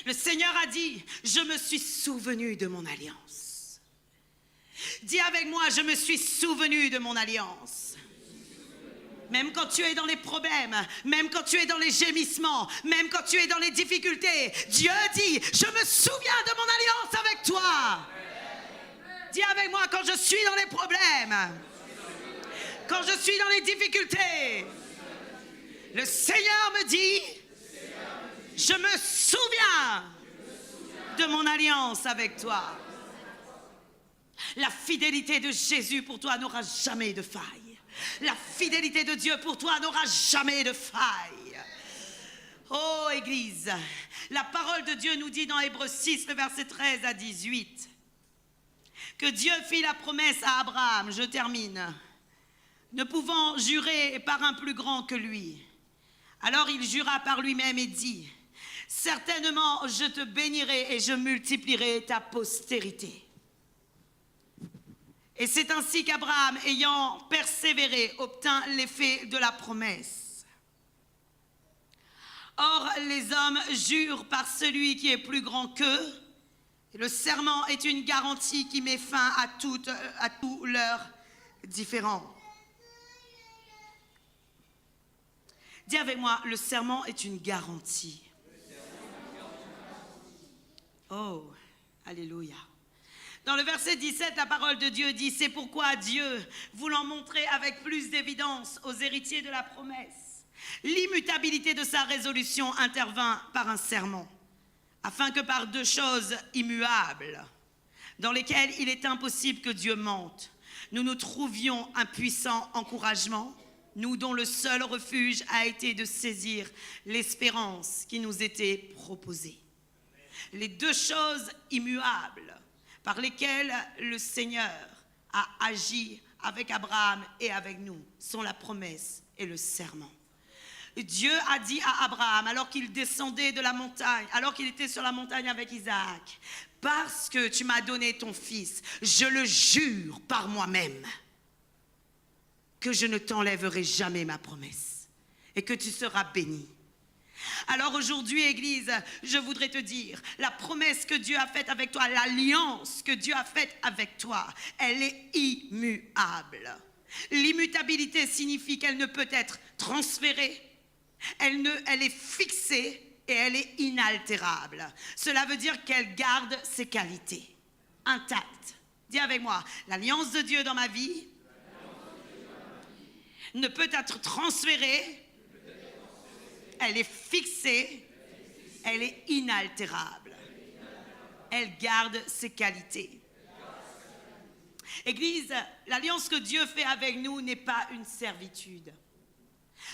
Le Seigneur a dit, je me suis souvenu de mon alliance. Dis avec moi, je me suis souvenu de mon alliance. Même quand tu es dans les problèmes, même quand tu es dans les gémissements, même quand tu es dans les difficultés, Dieu dit, je me souviens de mon alliance avec toi. Dis avec moi, quand je suis dans les problèmes, quand je suis dans les difficultés, le Seigneur me dit, je me souviens de mon alliance avec toi. La fidélité de Jésus pour toi n'aura jamais de faille. La fidélité de Dieu pour toi n'aura jamais de faille. Oh Église, la parole de Dieu nous dit dans Hébreux 6, le verset 13 à 18, que Dieu fit la promesse à Abraham, je termine, ne pouvant jurer par un plus grand que lui. Alors il jura par lui-même et dit, certainement je te bénirai et je multiplierai ta postérité. Et c'est ainsi qu'Abraham, ayant persévéré, obtint l'effet de la promesse. Or, les hommes jurent par celui qui est plus grand qu'eux. Et le serment est une garantie qui met fin à tous leurs différends. Dis avec moi, le serment est une garantie. Oh, alléluia. Dans le verset 17, la parole de Dieu dit, c'est pourquoi Dieu, voulant montrer avec plus d'évidence aux héritiers de la promesse, l'immutabilité de sa résolution intervint par un serment, afin que par deux choses immuables, dans lesquelles il est impossible que Dieu mente, nous nous trouvions un puissant encouragement, nous dont le seul refuge a été de saisir l'espérance qui nous était proposée. Les deux choses immuables par lesquelles le Seigneur a agi avec Abraham et avec nous sont la promesse et le serment. Dieu a dit à Abraham, alors qu'il descendait de la montagne, alors qu'il était sur la montagne avec Isaac, parce que tu m'as donné ton fils, je le jure par moi-même que je ne t'enlèverai jamais ma promesse et que tu seras béni. Alors aujourd'hui, Église, je voudrais te dire, la promesse que Dieu a faite avec toi, l'alliance que Dieu a faite avec toi, elle est immuable. L'immutabilité signifie qu'elle ne peut être transférée, elle est fixée et elle est inaltérable. Cela veut dire qu'elle garde ses qualités intactes. Dis avec moi, l'alliance de Dieu dans ma vie ne peut être transférée, elle est fixée, elle est inaltérable. Elle garde ses qualités. Église, l'alliance que Dieu fait avec nous n'est pas une servitude.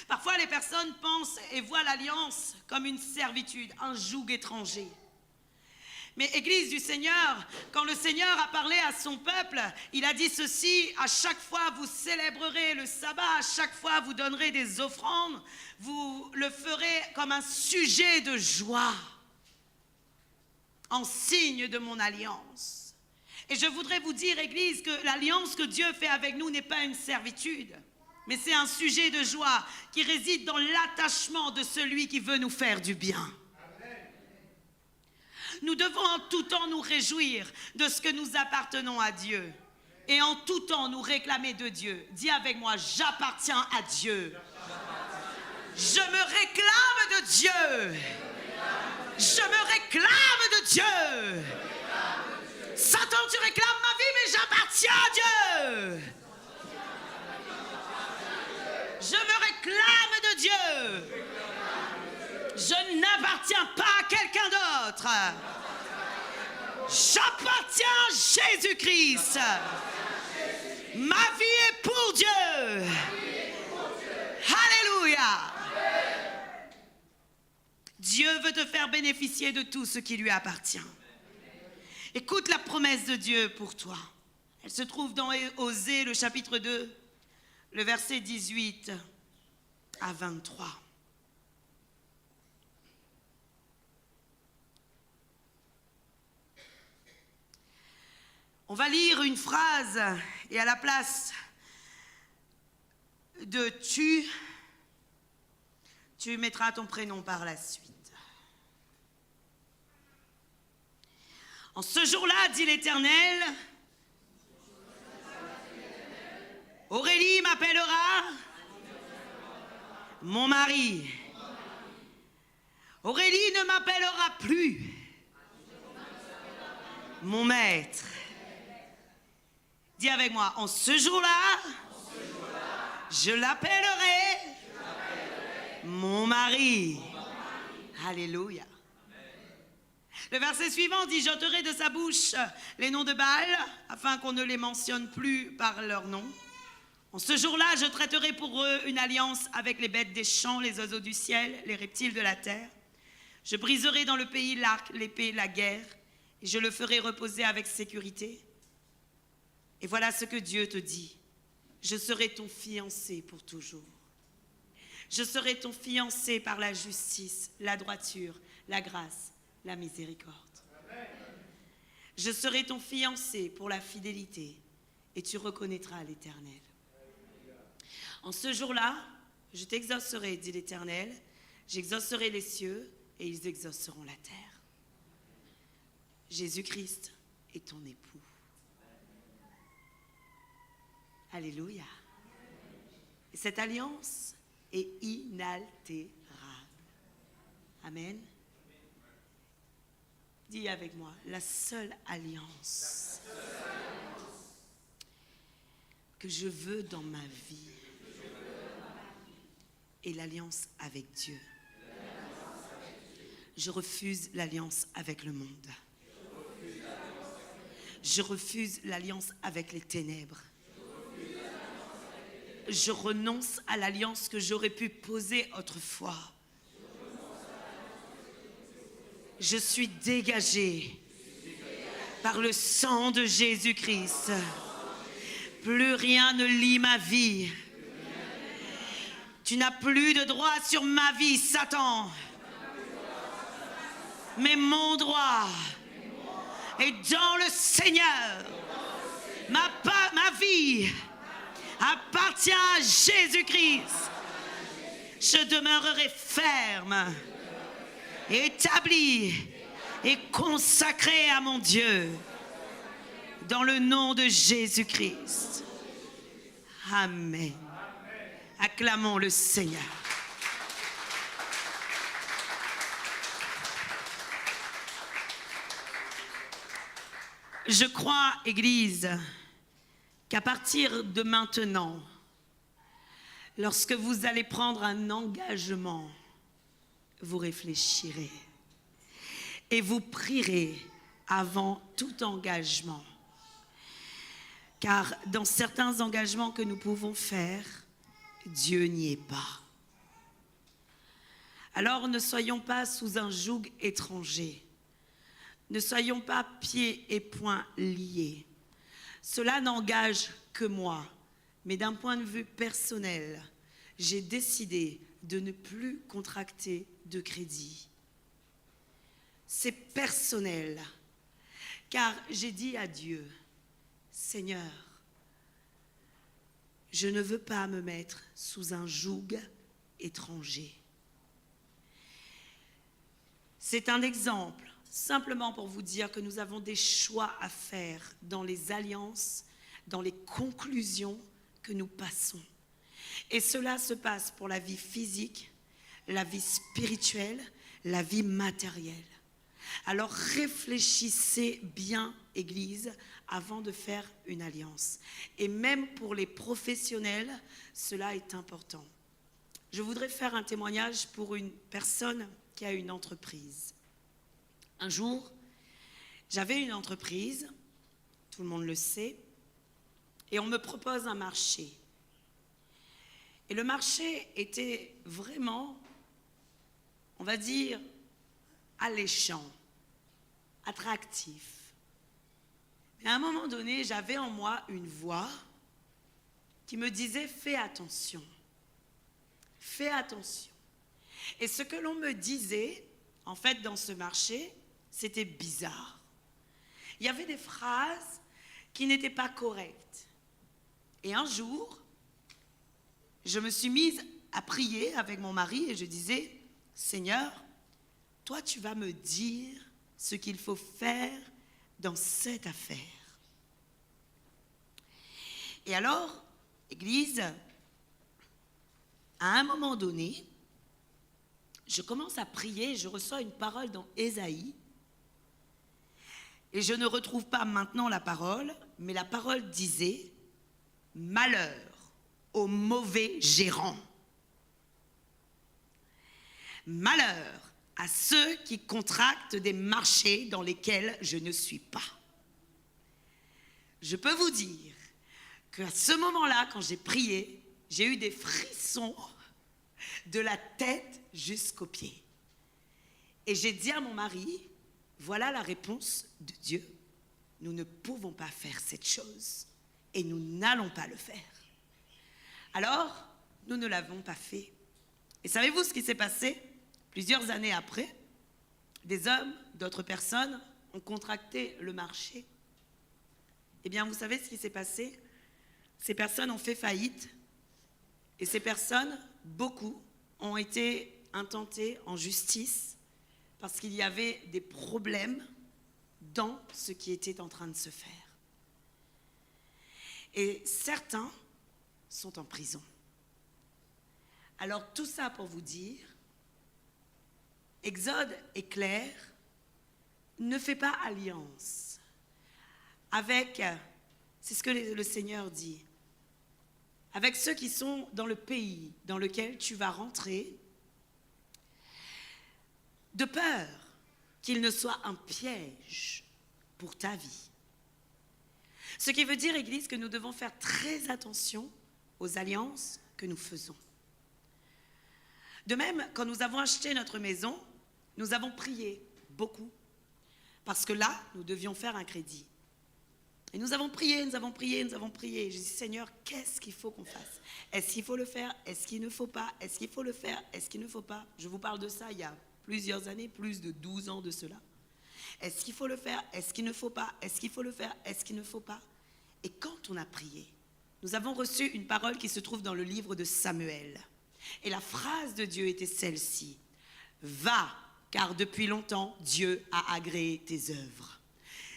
Parfois, les personnes pensent et voient l'alliance comme une servitude, un joug étranger. Mais Église du Seigneur, quand le Seigneur a parlé à son peuple, il a dit ceci: à chaque fois vous célébrerez le sabbat, à chaque fois vous donnerez des offrandes, vous le ferez comme un sujet de joie, en signe de mon alliance. Et je voudrais vous dire, Église, que l'alliance que Dieu fait avec nous n'est pas une servitude, mais c'est un sujet de joie qui réside dans l'attachement de celui qui veut nous faire du bien. Nous devons en tout temps nous réjouir de ce que nous appartenons à Dieu et en tout temps nous réclamer de Dieu. Dis avec moi: j'appartiens à Dieu. Je me réclame de Dieu. Je me réclame de Dieu. Satan, tu réclames ma vie, mais j'appartiens à Dieu. Je me réclame de Dieu. Je n'appartiens pas à quelqu'un d'autre. J'appartiens à Jésus-Christ. Ma vie est pour Dieu. Alléluia. Dieu veut te faire bénéficier de tout ce qui lui appartient. Écoute la promesse de Dieu pour toi. Elle se trouve dans Osée, le chapitre 2, le verset 18 à 23. On va lire une phrase et à la place de tu mettras ton prénom par la suite. En ce jour-là, dit l'Éternel, Aurélie m'appellera mon mari. Aurélie ne m'appellera plus mon maître. Dis avec moi: en ce jour-là, je l'appellerai mon mari. Alléluia. Le verset suivant dit: j'ôterai de sa bouche les noms de Baal, afin qu'on ne les mentionne plus par leur nom. En ce jour-là, je traiterai pour eux une alliance avec les bêtes des champs, les oiseaux du ciel, les reptiles de la terre. Je briserai dans le pays l'arc, l'épée, la guerre, et je le ferai reposer avec sécurité. Et voilà ce que Dieu te dit: je serai ton fiancé pour toujours. Je serai ton fiancé par la justice, la droiture, la grâce, la miséricorde. Je serai ton fiancé pour la fidélité, et tu reconnaîtras l'Éternel. En ce jour-là, je t'exaucerai, dit l'Éternel, j'exaucerai les cieux, et ils exauceront la terre. Jésus-Christ est ton époux. Alléluia. Et cette alliance est inaltérable. Amen. Dis avec moi: la seule alliance que je veux dans ma vie est l'alliance avec Dieu. Je refuse l'alliance avec le monde. Je refuse l'alliance avec les ténèbres. Je renonce à l'alliance que j'aurais pu poser autrefois. Je suis dégagée par le sang de Jésus-Christ. Plus rien ne lie ma vie. Tu n'as plus de droit sur ma vie, Satan. Mais mon droit est dans le Seigneur. Ma vie appartient à Jésus-Christ. Je demeurerai ferme, établi et consacré à mon Dieu dans le nom de Jésus-Christ. Amen. Acclamons le Seigneur. Je crois, Église, qu'à partir de maintenant, lorsque vous allez prendre un engagement, vous réfléchirez et vous prierez avant tout engagement. Car dans certains engagements que nous pouvons faire, Dieu n'y est pas. Alors ne soyons pas sous un joug étranger. ne soyons pas pieds et poings liés. Cela n'engage que moi, mais d'un point de vue personnel, j'ai décidé de ne plus contracter de crédit. C'est personnel, car j'ai dit à Dieu, Seigneur, je ne veux pas me mettre sous un joug étranger. C'est un exemple, simplement pour vous dire que nous avons des choix à faire dans les alliances, dans les conclusions que nous passons. Et cela se passe pour la vie physique, la vie spirituelle, la vie matérielle. Alors réfléchissez bien, Église, avant de faire une alliance. Et même pour les professionnels, cela est important. Je voudrais faire un témoignage pour une personne qui a une entreprise. Un jour, j'avais une entreprise, tout le monde le sait, et on me propose un marché. Et le marché était vraiment, on va dire, alléchant, attractif. Mais à un moment donné, j'avais en moi une voix qui me disait « fais attention, fais attention ». Et ce que l'on me disait, en fait, dans ce marché, c'était bizarre. Il y avait des phrases qui n'étaient pas correctes. Et un jour, je me suis mise à prier avec mon mari et je disais « Seigneur, toi, tu vas me dire ce qu'il faut faire dans cette affaire. » Et alors, Église, à un moment donné, je commence à prier, je reçois une parole dans Ésaïe, et je ne retrouve pas maintenant la parole, mais la parole disait « Malheur aux mauvais gérants. Malheur à ceux qui contractent des marchés dans lesquels je ne suis pas. » Je peux vous dire qu'à ce moment-là, quand j'ai prié, j'ai eu des frissons de la tête jusqu'aux pieds. Et j'ai dit à mon mari, voilà la réponse de Dieu. Nous ne pouvons pas faire cette chose et nous n'allons pas le faire. Alors, nous ne l'avons pas fait. Et savez-vous ce qui s'est passé? Plusieurs années après, des hommes, d'autres personnes ont contracté le marché. Eh bien, vous savez ce qui s'est passé? Ces personnes ont fait faillite et ces personnes, beaucoup, ont été intentées en justice parce qu'il y avait des problèmes dans ce qui était en train de se faire. Et certains sont en prison. Alors, tout ça pour vous dire, Exode est clair, ne fais pas alliance avec, c'est ce que le Seigneur dit, avec ceux qui sont dans le pays dans lequel tu vas rentrer, de peur qu'il ne soit un piège pour ta vie. Ce qui veut dire, Église, que nous devons faire très attention aux alliances que nous faisons. De même, quand nous avons acheté notre maison, nous avons prié beaucoup, parce que là, nous devions faire un crédit. Et nous avons prié, nous avons prié, nous avons prié. J'ai dit, Seigneur, qu'est-ce qu'il faut qu'on fasse? Est-ce qu'il faut le faire? Est-ce qu'il ne faut pas? Est-ce qu'il faut le faire? Est-ce qu'il ne faut pas? Je vous parle de ça il y a plusieurs années, plus de 12 ans de cela. Est-ce qu'il faut le faire? Est-ce qu'il ne faut pas? Est-ce qu'il faut le faire? Est-ce qu'il ne faut pas? Et quand on a prié, nous avons reçu une parole qui se trouve dans le livre de Samuel. Et la phrase de Dieu était celle-ci. Va, car depuis longtemps, Dieu a agréé tes œuvres.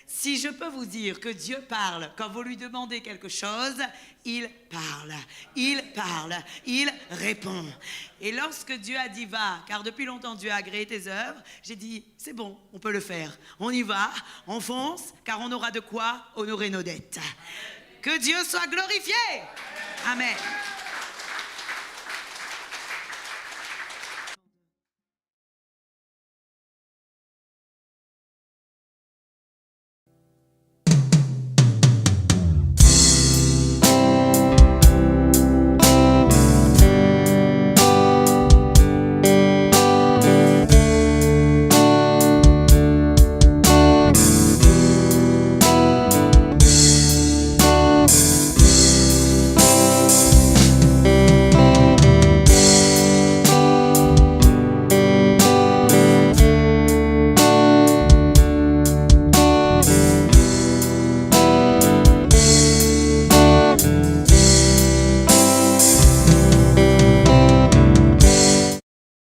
Si je peux vous dire que Dieu parle quand vous lui demandez quelque chose, il parle, il répond. Et lorsque Dieu a dit va, car depuis longtemps Dieu a agréé tes œuvres, j'ai dit c'est bon, on peut le faire. On y va, on fonce, car on aura de quoi honorer nos dettes. Que Dieu soit glorifié. Amen.